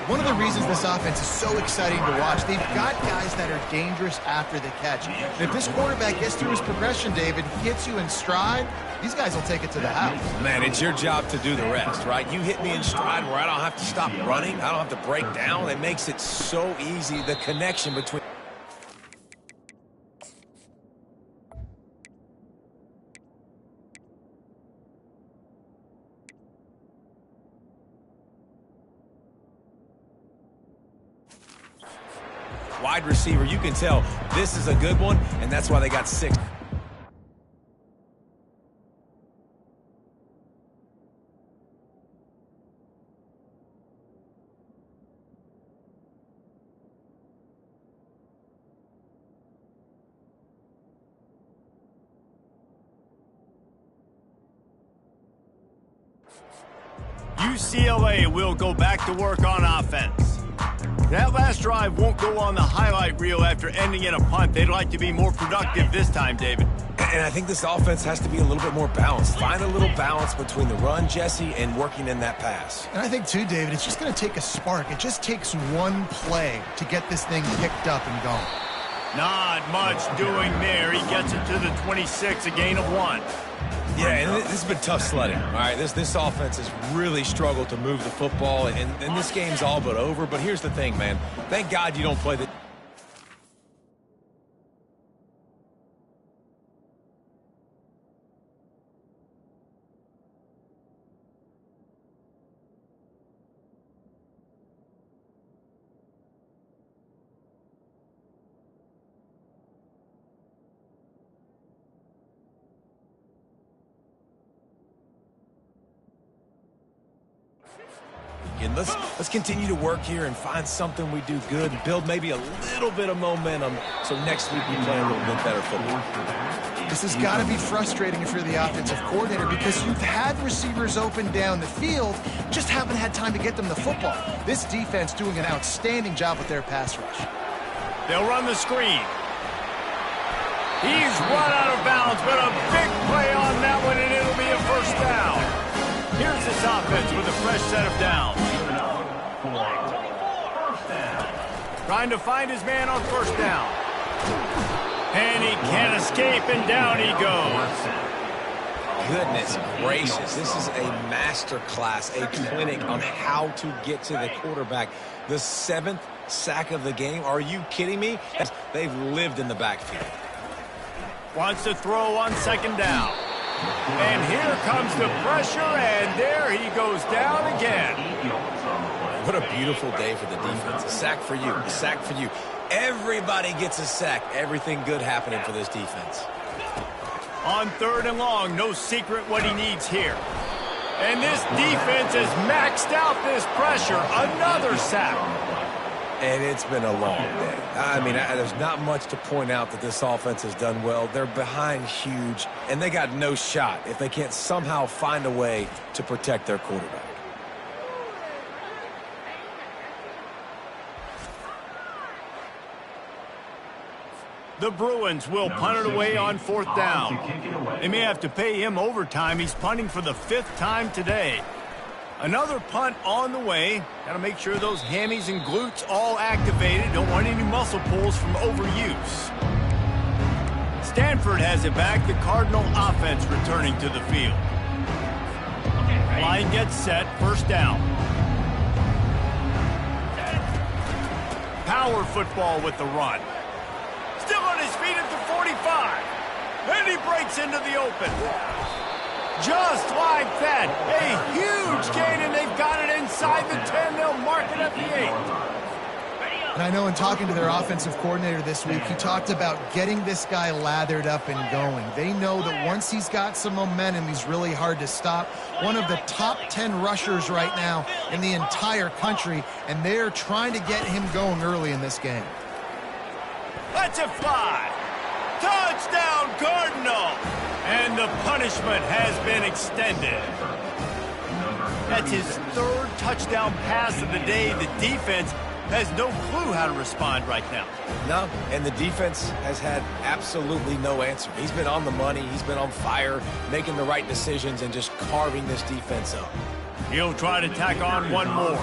One of the reasons this offense is so exciting to watch, they've got guys that are dangerous after the catch. And if this quarterback gets through his progression, David, hits you in stride, these guys will take it to the house. Man, it's your job to do the rest, right? You hit me in stride where I don't have to stop running. I don't have to break down. It makes it so easy, the connection between... Wide receiver, you can tell this is a good one, and that's why they got 6. UCLA will go back to work on offense. That last drive won't go on the highlight reel after ending in a punt. They'd like to be more productive this time, David. And I think this offense has to be a little bit more balanced. Find a little balance between the run, Jesse, and working in that pass. And I think, too, David, it's just going to take a spark. It just takes one play to get this thing picked up and going. Not much doing there. He gets it to the 26, a gain of 1. Yeah, and this has been tough sledding. All right, this offense has really struggled to move the football, and this game's all but over. But here's the thing, man. Thank God you don't play the... Let's continue to work here and find something we do good, build maybe a little bit of momentum so next week we play a little bit better football. This has got to be frustrating if you're the offensive coordinator because you've had receivers open down the field, just haven't had time to get them the football. This defense doing an outstanding job with their pass rush. They'll run the screen. He's run out of bounds, but a big play on that one, and it'll be a 1st down. Here's this offense with a fresh set of downs. Trying to find his man on 1st down. And he can't escape, and down he goes. Goodness gracious, this is a master class, a clinic on how to get to the quarterback. The 7th sack of the game. Are you kidding me? They've lived in the backfield. Wants to throw on 2nd down. And here comes the pressure, and there he goes down again. What a beautiful day for the defense. A sack for you, a sack for you. Everybody gets a sack. Everything good happening for this defense. On 3rd and long, no secret what he needs here. And this defense has maxed out this pressure. Another sack. And it's been a long day. I mean, there's not much to point out that this offense has done well. They're behind huge, and they got no shot if they can't somehow find a way to protect their quarterback. The Bruins will punt it away on 4th down. They may have to pay him overtime. He's punting for the 5th time today. Another punt on the way. Got to make sure those hammies and glutes all activated. Don't want any muscle pulls from overuse. Stanford has it back. The Cardinal offense returning to the field. Line gets set. First down. Power football with the run. Still on his feet at the 45. And he breaks into the open. Just like that. A huge gain, and they've got it inside the 10. They'll mark it at the 8. And I know in talking to their offensive coordinator this week, he talked about getting this guy lathered up and going. They know that once he's got some momentum, he's really hard to stop. One of the top 10 rushers right now in the entire country, and they're trying to get him going early in this game. Let's it fly. Touchdown, Cardinal. And the punishment has been extended. That's his third touchdown pass of the day. The defense has no clue how to respond right now. No, and the defense has had absolutely no answer. He's been on the money. He's been on fire, making the right decisions and just carving this defense up. He'll try to tack on one more.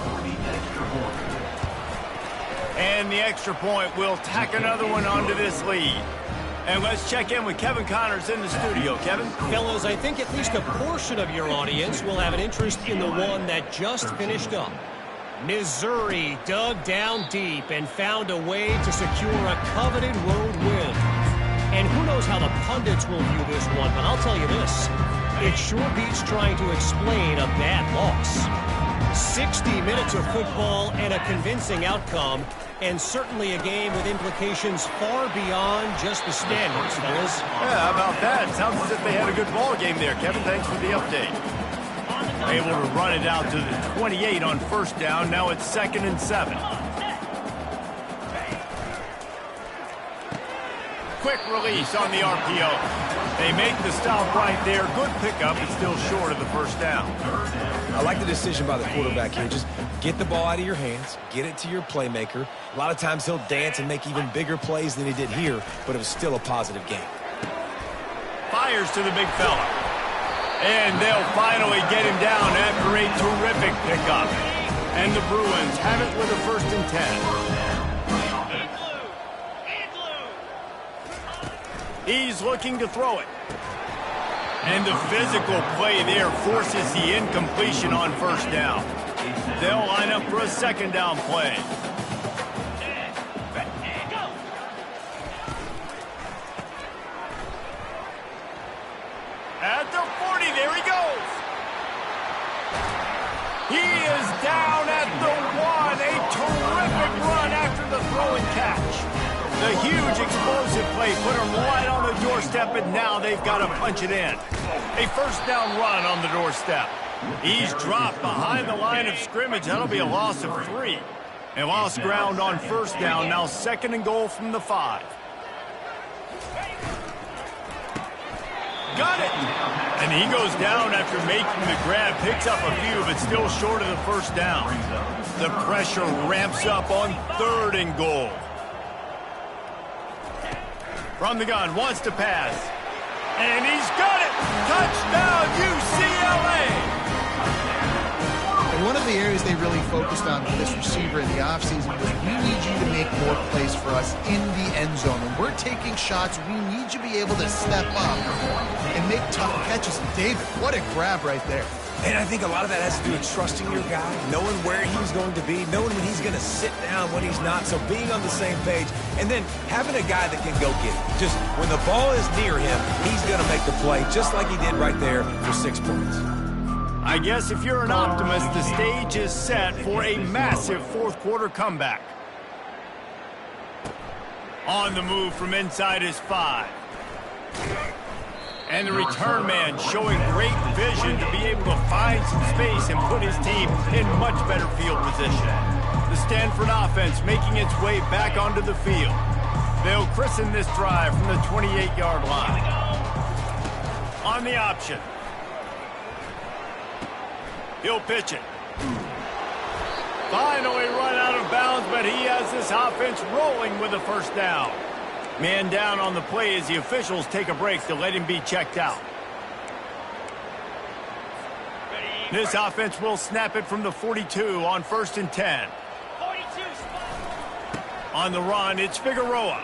And the extra point will tack another one onto this lead. And let's check in with Kevin Connors in the studio. Kevin? Fellas, I think at least a portion of your audience will have an interest in the one that just finished up. Missouri dug down deep and found a way to secure a coveted road win. And who knows how the pundits will view this one, but I'll tell you this. It sure beats trying to explain a bad loss. 60 minutes of football and a convincing outcome, and certainly a game with implications far beyond just the standards, fellas. Yeah, how about that? Sounds as if they had a good ball game there. Kevin, thanks for the update. Able to run it out to the 28 on first down. Now it's 2nd and 7. Quick release on the RPO. They make the stop right there. Good pickup, but still short of the first down. I like the decision by the quarterback here. Just get the ball out of your hands, get it to your playmaker. A lot of times he'll dance and make even bigger plays than he did here, but it was still a positive game. Fires to the big fella. And they'll finally get him down after a terrific pickup. And the Bruins have it with a 1st and 10. He's looking to throw it. And the physical play there forces the incompletion on first down. They'll line up for a 2nd down play. At the 40, there he goes. He is down at the 1. A terrific run after the throw and catch. The huge explosive play put him right on the doorstep, and now they've got to punch it in. A 1st down run on the doorstep. He's dropped behind the line of scrimmage. That'll be a loss of 3. And lost ground on first down. Now 2nd and goal from the 5. Got it! And he goes down after making the grab. Picks up a few, but still short of the first down. The pressure ramps up on 3rd and goal. From the gun, wants to pass. And he's got it! Touchdown, UCLA! And one of the areas they really focused on with this receiver in the offseason was, we need you to make more plays for us in the end zone. When we're taking shots, we need you to be able to step up and make tough catches. And David, what a grab right there. And I think a lot of that has to do with trusting your guy, knowing where he's going to be, knowing when he's going to sit down, when he's not. So being on the same page, and then having a guy that can go get it. Just when the ball is near him, he's going to make the play, just like he did right there for 6 points. I guess if you're an optimist, the stage is set for a massive 4th quarter comeback. On the move from inside his 5. And the return man showing great vision to be able to find some space and put his team in much better field position. The Stanford offense making its way back onto the field. They'll christen this drive from the 28-yard line. On the option. He'll pitch it. Finally run out of bounds, but he has this offense rolling with a 1st down. Man down on the play as the officials take a break to let him be checked out. This offense will snap it from the 42 on 1st and 10. On the run, it's Figueroa.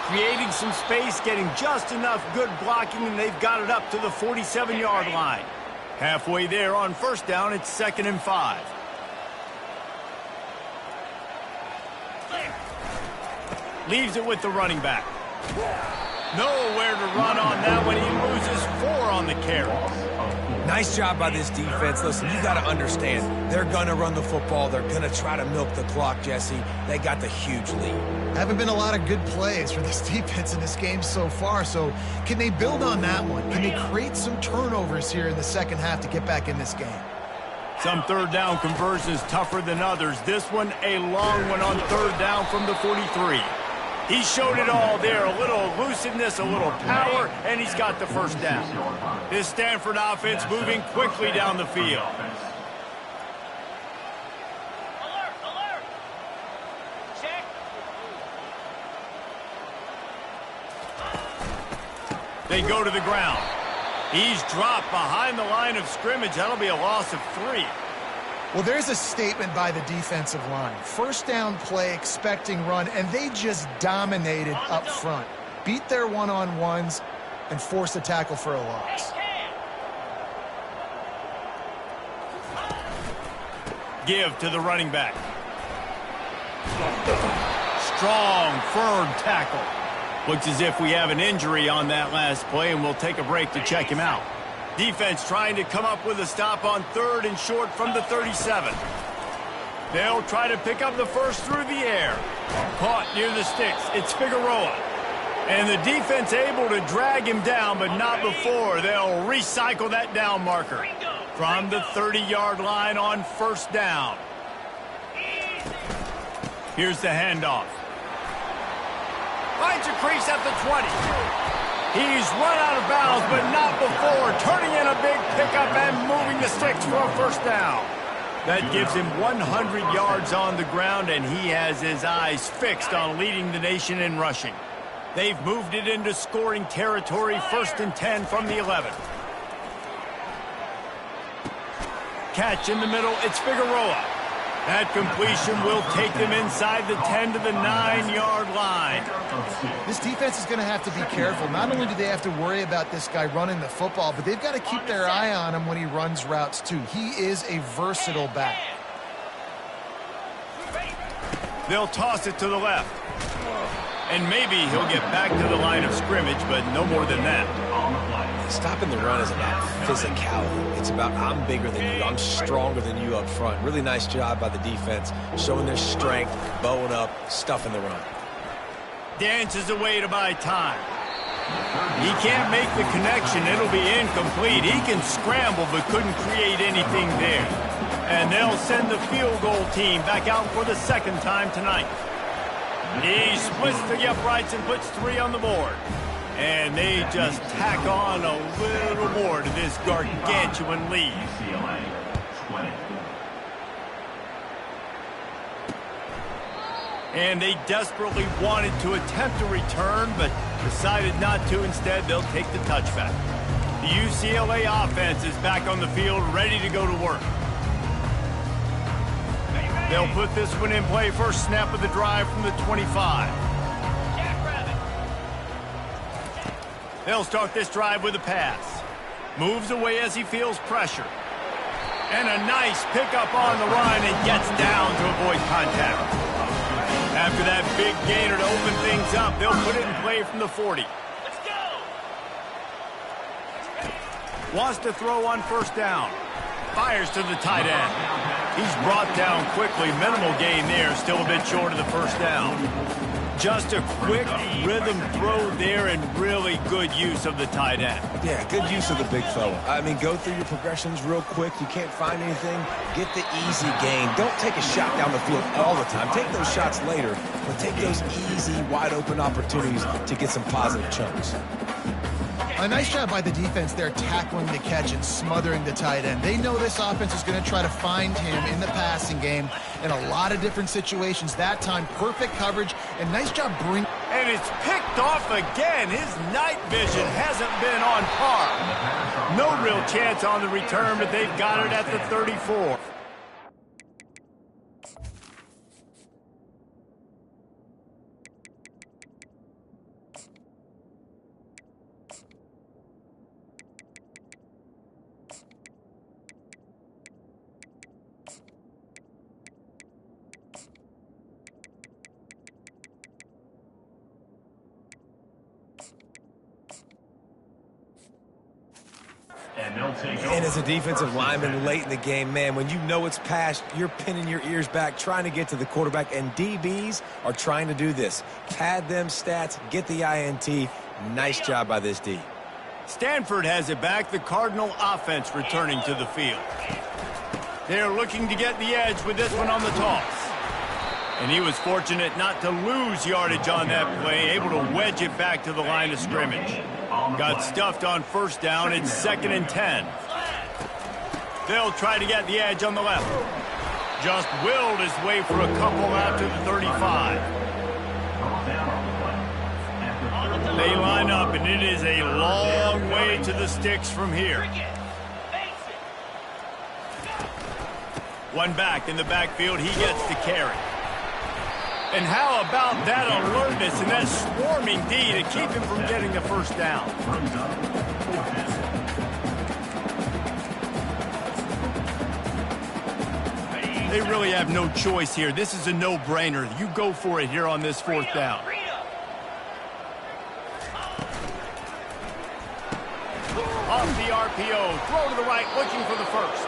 creating some space, getting just enough good blocking, and they've got it up to the 47-yard line. Halfway there on first down, it's 2nd and 5. Leaves it with the running back. Nowhere to run on that one. He loses 4 on the carry. Nice job by this defense. Listen, you got to understand, they're going to run the football. They're going to try to milk the clock, Jesse. They got the huge lead. Haven't been a lot of good plays for this defense in this game so far, so can they build on that one? Can they create some turnovers here in the second half to get back in this game? Some third down conversions tougher than others. This one, a long one on third down from the 43. He showed it all there, a little elusiveness, a little power, and he's got the first down. This Stanford offense moving quickly down the field. Alert, alert. Check. They go to the ground. He's dropped behind the line of scrimmage. That'll be a loss of 3. Well, there's a statement by the defensive line. First down play, expecting run, and they just dominated up front. Beat their one-on-ones and forced a tackle for a loss. Give to the running back. Strong, firm tackle. Looks as if we have an injury on that last play, and we'll take a break to check him out. Defense trying to come up with a stop on 3rd and short from the 37. They'll try to pick up the first through the air. Caught near the sticks. It's Figueroa. And the defense able to drag him down, but not before. They'll recycle that down marker from the 30-yard line on first down. Here's the handoff. Finds a crease at the 20. He's run out of bounds, but not before. Turning in a big pickup and moving the sticks for a first down. That gives him 100 yards on the ground, and he has his eyes fixed on leading the nation in rushing. They've moved it into scoring territory, 1st and 10 from the 11. Catch in the middle, it's Figueroa. That completion will take them inside the 10 to the 9-yard line. This defense is going to have to be careful. Not only do they have to worry about this guy running the football, but they've got to keep their eye on him when he runs routes too. He is a versatile back. They'll toss it to the left. And maybe he'll get back to the line of scrimmage, but no more than that. Stopping the run is about physicality. It's about I'm bigger than you, I'm stronger than you up front. Really nice job by the defense, showing their strength, bowing up, stuffing the run. Dances away to buy time. He can't make the connection. It'll be incomplete. He can scramble, but couldn't create anything there. And they'll send the field goal team back out for the 2nd time tonight. He splits the uprights and puts 3 on the board. And they just tack on a little more to this gargantuan lead. UCLA 20. And they desperately wanted to attempt a return, but decided not to. Instead, they'll take the touchback. The UCLA offense is back on the field, ready to go to work. They'll put this one in play. First snap of the drive from the 25. They'll start this drive with a pass. Moves away as he feels pressure. And a nice pickup on the run and gets down to avoid contact. After that big gainer to open things up, they'll put it in play from the 40. Let's go. Wants to throw on first down. Fires to the tight end. He's brought down quickly. Minimal gain there. Still a bit short of the first down. Just a quick rhythm throw there and really good use of the tight end. Yeah, good use of the big fella. I mean, go through your progressions real quick. You can't find anything, get the easy gain. Don't take a shot down the field all the time. Take those shots later, but take those easy, wide-open opportunities to get some positive chunks. A nice job by the defense there, tackling the catch and smothering the tight end. They know this offense is going to try to find him in the passing game in a lot of different situations. That time, perfect coverage, and nice job bringing... And it's picked off again. His night vision hasn't been on par. No real chance on the return, but they've got it at the 34. And they'll take And as a defensive lineman late in the game, man, when you know it's past, you're pinning your ears back, trying to get to the quarterback, and DBs are trying to do this. Pad them stats, get the INT. Nice job by this D. Stanford has it back. The Cardinal offense returning to the field. They're looking to get the edge with this one on the toss. And he was fortunate not to lose yardage on that play, able to wedge it back to the line of scrimmage. Got stuffed on first down. It's 2nd and 10. They'll try to get the edge on the left. Just willed his way for a couple out to the 35. They line up, and it is a long way to the sticks from here. One back in the backfield. He gets the carry. And how about that alertness and that swarming D to keep him from getting the first down? They really have no choice here. This is a no-brainer. You go for it here on this 4th down. Off the RPO, throw to the right, looking for the first.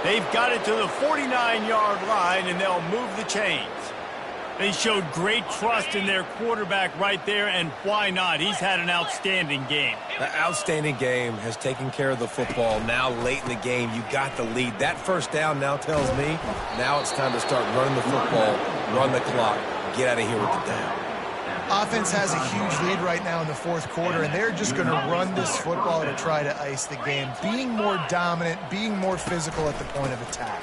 They've got it to the 49-yard line, and they'll move the chains. They showed great trust in their quarterback right there, and why not? He's had an outstanding game. The outstanding game has taken care of the football. Now, late in the game, you got the lead. That first down now tells me now it's time to start running the football, run the clock, get out of here with the down. Offense has a huge lead right now in the 4th quarter, and they're just going to run this football to try to ice the game, being more dominant, being more physical at the point of attack.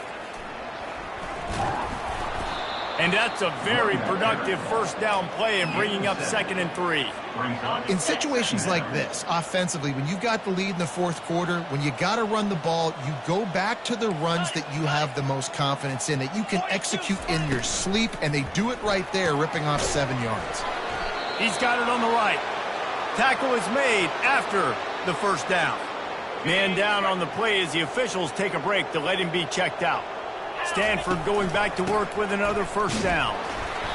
And that's a very productive first down play and bringing up 2nd and 3. In situations like this, offensively, when you got the lead in the 4th quarter, when you got to run the ball, you go back to the runs that you have the most confidence in, that you can execute in your sleep, and they do it right there, ripping off 7 yards. He's got it on the right. Tackle is made after the first down. Man down on the play as the officials take a break to let him be checked out. Stanford going back to work with another first down.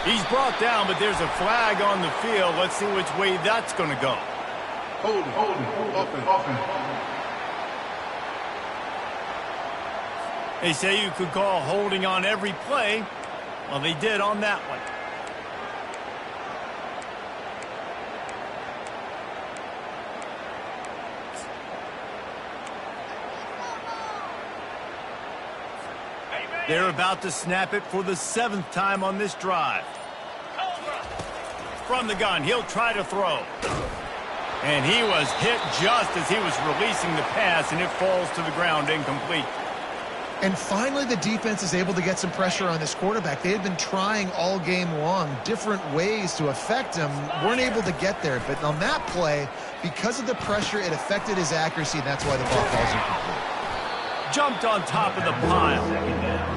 He's brought down, but there's a flag on the field. Let's see which way that's going to go. Hold it, offense. They say you could call holding on every play. Well, they did on that one. They're about to snap it for the 7th time on this drive. From the gun, he'll try to throw. And he was hit just as he was releasing the pass, and it falls to the ground incomplete. And finally, the defense is able to get some pressure on this quarterback. They had been trying all game long different ways to affect him, weren't able to get there. But on that play, because of the pressure, it affected his accuracy, and that's why the ball falls incomplete. Jumped on top of the pile.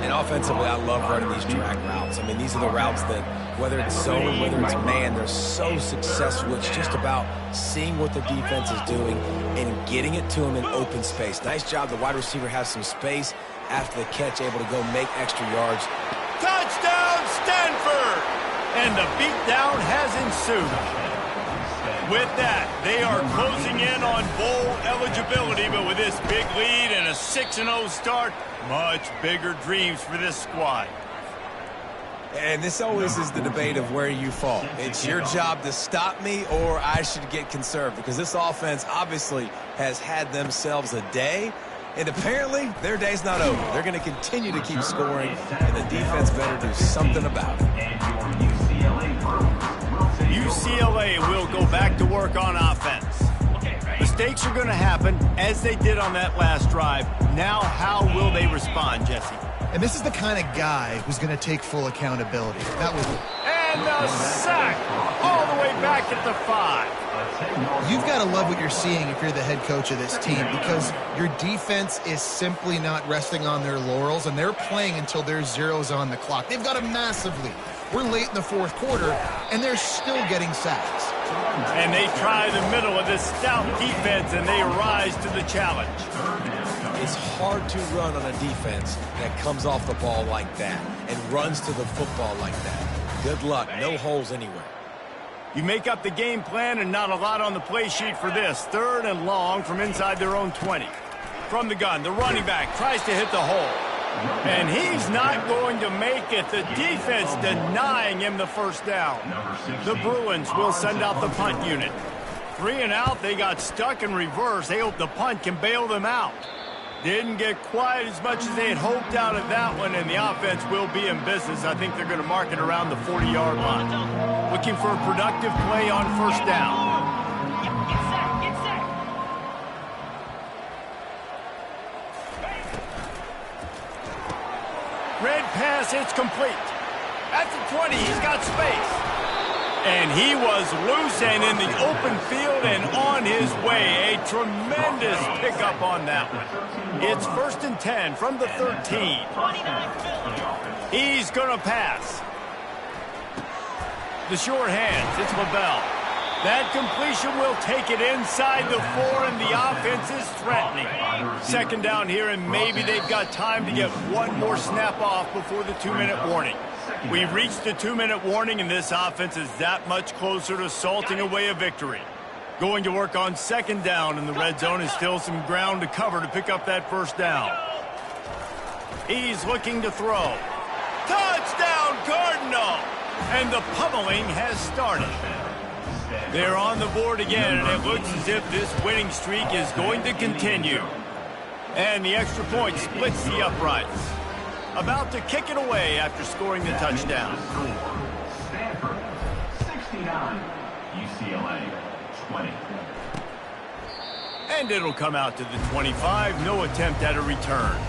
And offensively, I love running these drag routes. I mean, these are the routes that, whether it's zone, whether it's man, they're so successful. It's just about seeing what the defense is doing and getting it to them in open space. Nice job. The wide receiver has some space after the catch, able to go make extra yards. Touchdown, Stanford! And the beatdown has ensued. With that, they are closing in on bowl eligibility, but with this big lead and a 6-0 start, much bigger dreams for this squad. And this always is the debate of where you fall. It's your job to stop me, or I should get conserved, because this offense obviously has had themselves a day, and apparently their day's not over. They're going to continue to keep scoring, and the defense better do something about it. UCLA will go back to work on offense. Mistakes are going to happen, as they did on that last drive. Now, how will they respond, Jesse? And this is the kind of guy who's going to take full accountability. That was... And the sack all the way back at the 5. You've got to love what you're seeing if you're the head coach of this team, because your defense is simply not resting on their laurels, and they're playing until there's zeros on the clock. They've got a massive lead. We're late in the 4th quarter, and they're still getting sacks. And they try the middle of this stout defense, and they rise to the challenge. It's hard to run on a defense that comes off the ball like that and runs to the football like that. Good luck. No holes anywhere. You make up the game plan, and not a lot on the play sheet for this. 3rd and long from inside their own 20. from the gun. The running back tries to hit the hole. And he's not going to make it. The defense denying him the first down. The Bruins will send out the punt unit. 3 and out. They got stuck in reverse. They hope the punt can bail them out. Didn't get quite as much as they had hoped out of that one, and the offense will be in business. I think they're going to mark it around the 40-yard line. Looking for a productive play on first down. Get set, get set. Red pass, it's complete. At the 20, he's got space. And he was loose and in the open field and on his way. A tremendous pickup on that one. It's 1st and 10 from the 13. 29 Philly. He's going to pass. The short hands, it's LaBelle. That completion will take it inside the 4, and the offense is threatening. 2nd down here, and maybe they've got time to get one more snap off before the 2-minute warning. We've reached the 2-minute warning, and this offense is that much closer to salting away a victory. Going to work on 2nd down, and the red zone is still some ground to cover to pick up that first down. He's looking to throw. Touchdown, Cardinal! And the pummeling has started. They're on the board again, and it looks as if this winning streak is going to continue. And the extra point splits the uprights. About to kick it away after scoring the touchdown. Stanford, 69. UCLA, 20. And it'll come out to the 25. No attempt at a return.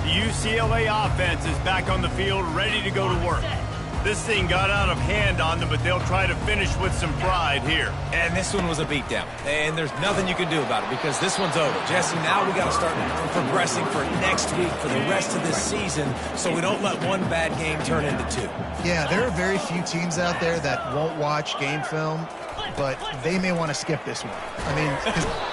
UCLA offense is back on the field, ready to go to work. This thing got out of hand on them, but they'll try to finish with some pride here. And this one was a beatdown. And there's nothing you can do about it because this one's over. Jesse, now we got to start progressing for next week, for the rest of this season, so we don't let one bad game turn into 2. Yeah, there are very few teams out there that won't watch game film, but they may want to skip this one. I mean,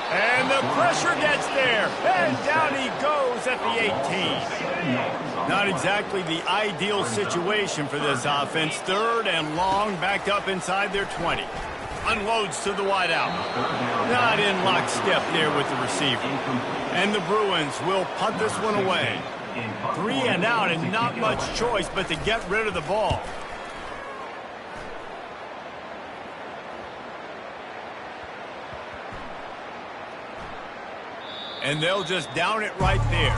and the pressure gets there, and down he goes at the 18. Not exactly the ideal situation for this offense. 3rd and long, backed up inside their 20. Unloads to the wideout. Not in lockstep there with the receiver. And the Bruins will punt this one away. 3 and out, and not much choice but to get rid of the ball. And they'll just down it right there.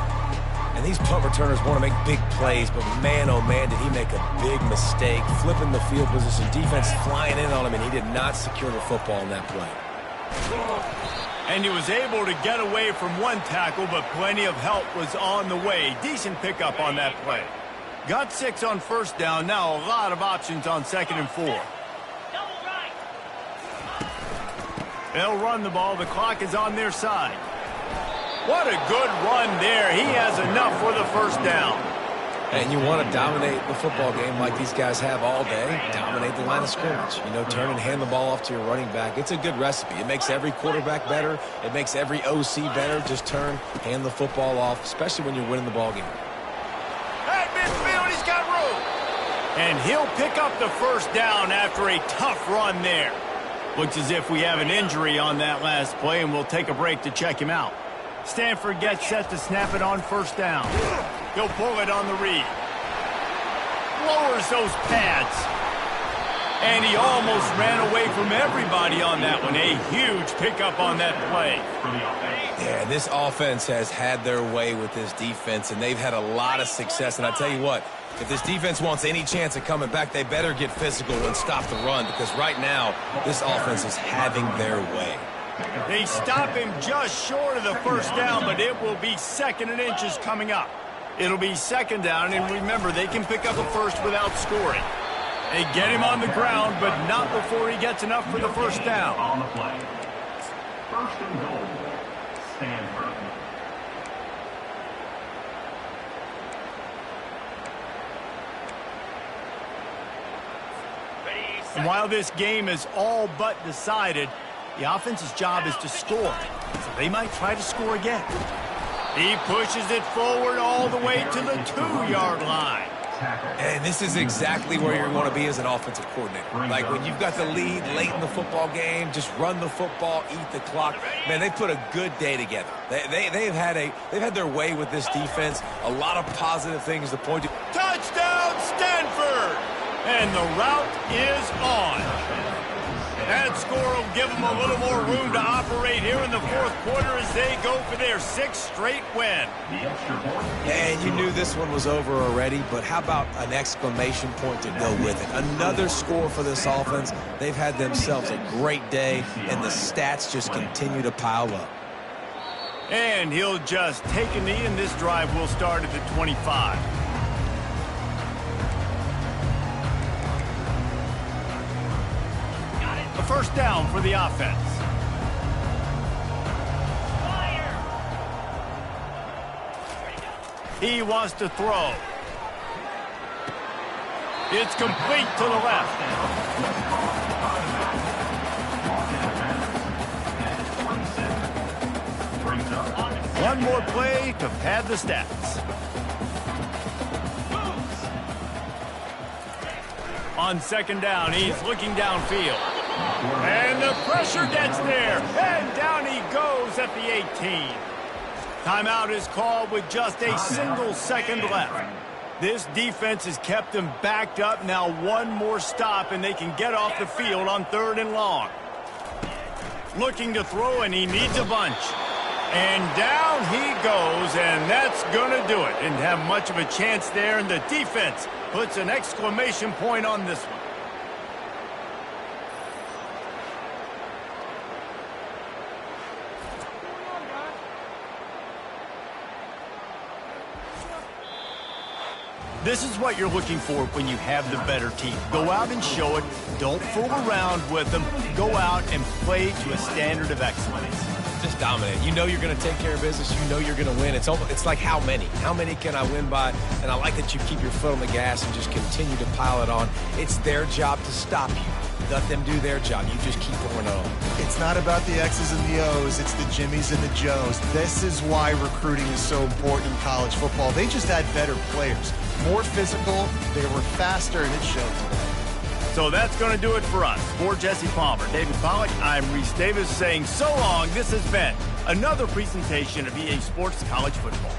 And these punt returners want to make big plays, but man, oh man, did he make a big mistake. Flipping the field position, defense flying in on him, and he did not secure the football in that play. And he was able to get away from one tackle, but plenty of help was on the way. Decent pickup on that play. Got 6 on first down. Now a lot of options on 2nd and 4. Double right. They'll run the ball. The clock is on their side. What a good run there. He has enough for the first down. And you want to dominate the football game like these guys have all day. Dominate the line of scrimmage. You know, turn and hand the ball off to your running back. It's a good recipe. It makes every quarterback better. It makes every OC better. Just turn, hand the football off, especially when you're winning the ball game. At midfield, he's got room. And he'll pick up the first down after a tough run there. Looks as if we have an injury on that last play, and we'll take a break to check him out. Stanford gets set to snap it on first down. He'll pull it on the read. Lowers those pads. And he almost ran away from everybody on that one. A huge pickup on that play. Yeah, this offense has had their way with this defense, and they've had a lot of success. And I tell you what, if this defense wants any chance of coming back, they better get physical and stop the run, because right now, this offense is having their way. They stop him just short of the first down, but it will be 2nd and inches coming up. It'll be 2nd down, and remember, they can pick up a first without scoring. They get him on the ground, but not before he gets enough for the first down. On the play. 1st and goal, Stanford. And while this game is all but decided, the offense's job is to score. They might try to score again. He pushes it forward all the way to the 2-yard line. And this is exactly where you want to be as an offensive coordinator. Like when you've got the lead late in the football game, just run the football, eat the clock. Man, they put a good day together. They've had their way with this defense. A lot of positive things to point to. Touchdown, Stanford! And the route is on. That score will give them a little more room to operate here in the fourth quarter as they go for their 6th straight win. And you knew this one was over already, but how about an exclamation point to go with it? Another score for this offense. They've had themselves a great day, and the stats just continue to pile up. And he'll just take a knee, and this drive will start at the 25. A first down for the offense. He wants to throw. It's complete to the left. One more play to pad the stats. On second down, he's looking downfield. And the pressure gets there. And down he goes at the 18. Timeout is called with just a single second left. This defense has kept them backed up. Now one more stop and they can get off the field on 3rd and long. Looking to throw, and he needs a bunch. And down he goes, and that's going to do it. Didn't have much of a chance there, and the defense puts an exclamation point on this one. This is what you're looking for when you have the better team. Go out and show it. Don't fool around with them. Go out and play to a standard of excellence. Just dominate. You know you're going to take care of business. You know you're going to win. It's like how many? How many can I win by? And I like that you keep your foot on the gas and just continue to pile it on. It's their job to stop you. Let them do their job. You just keep going on. It's not about the X's and the O's. It's the Jimmies and the Joes. This is why recruiting is so important in college football. They just had better players. More physical, they were faster, and it showed today. So that's going to do it for us. For Jesse Palmer, David Pollack, I'm Reese Davis saying so long. This has been another presentation of EA Sports College Football.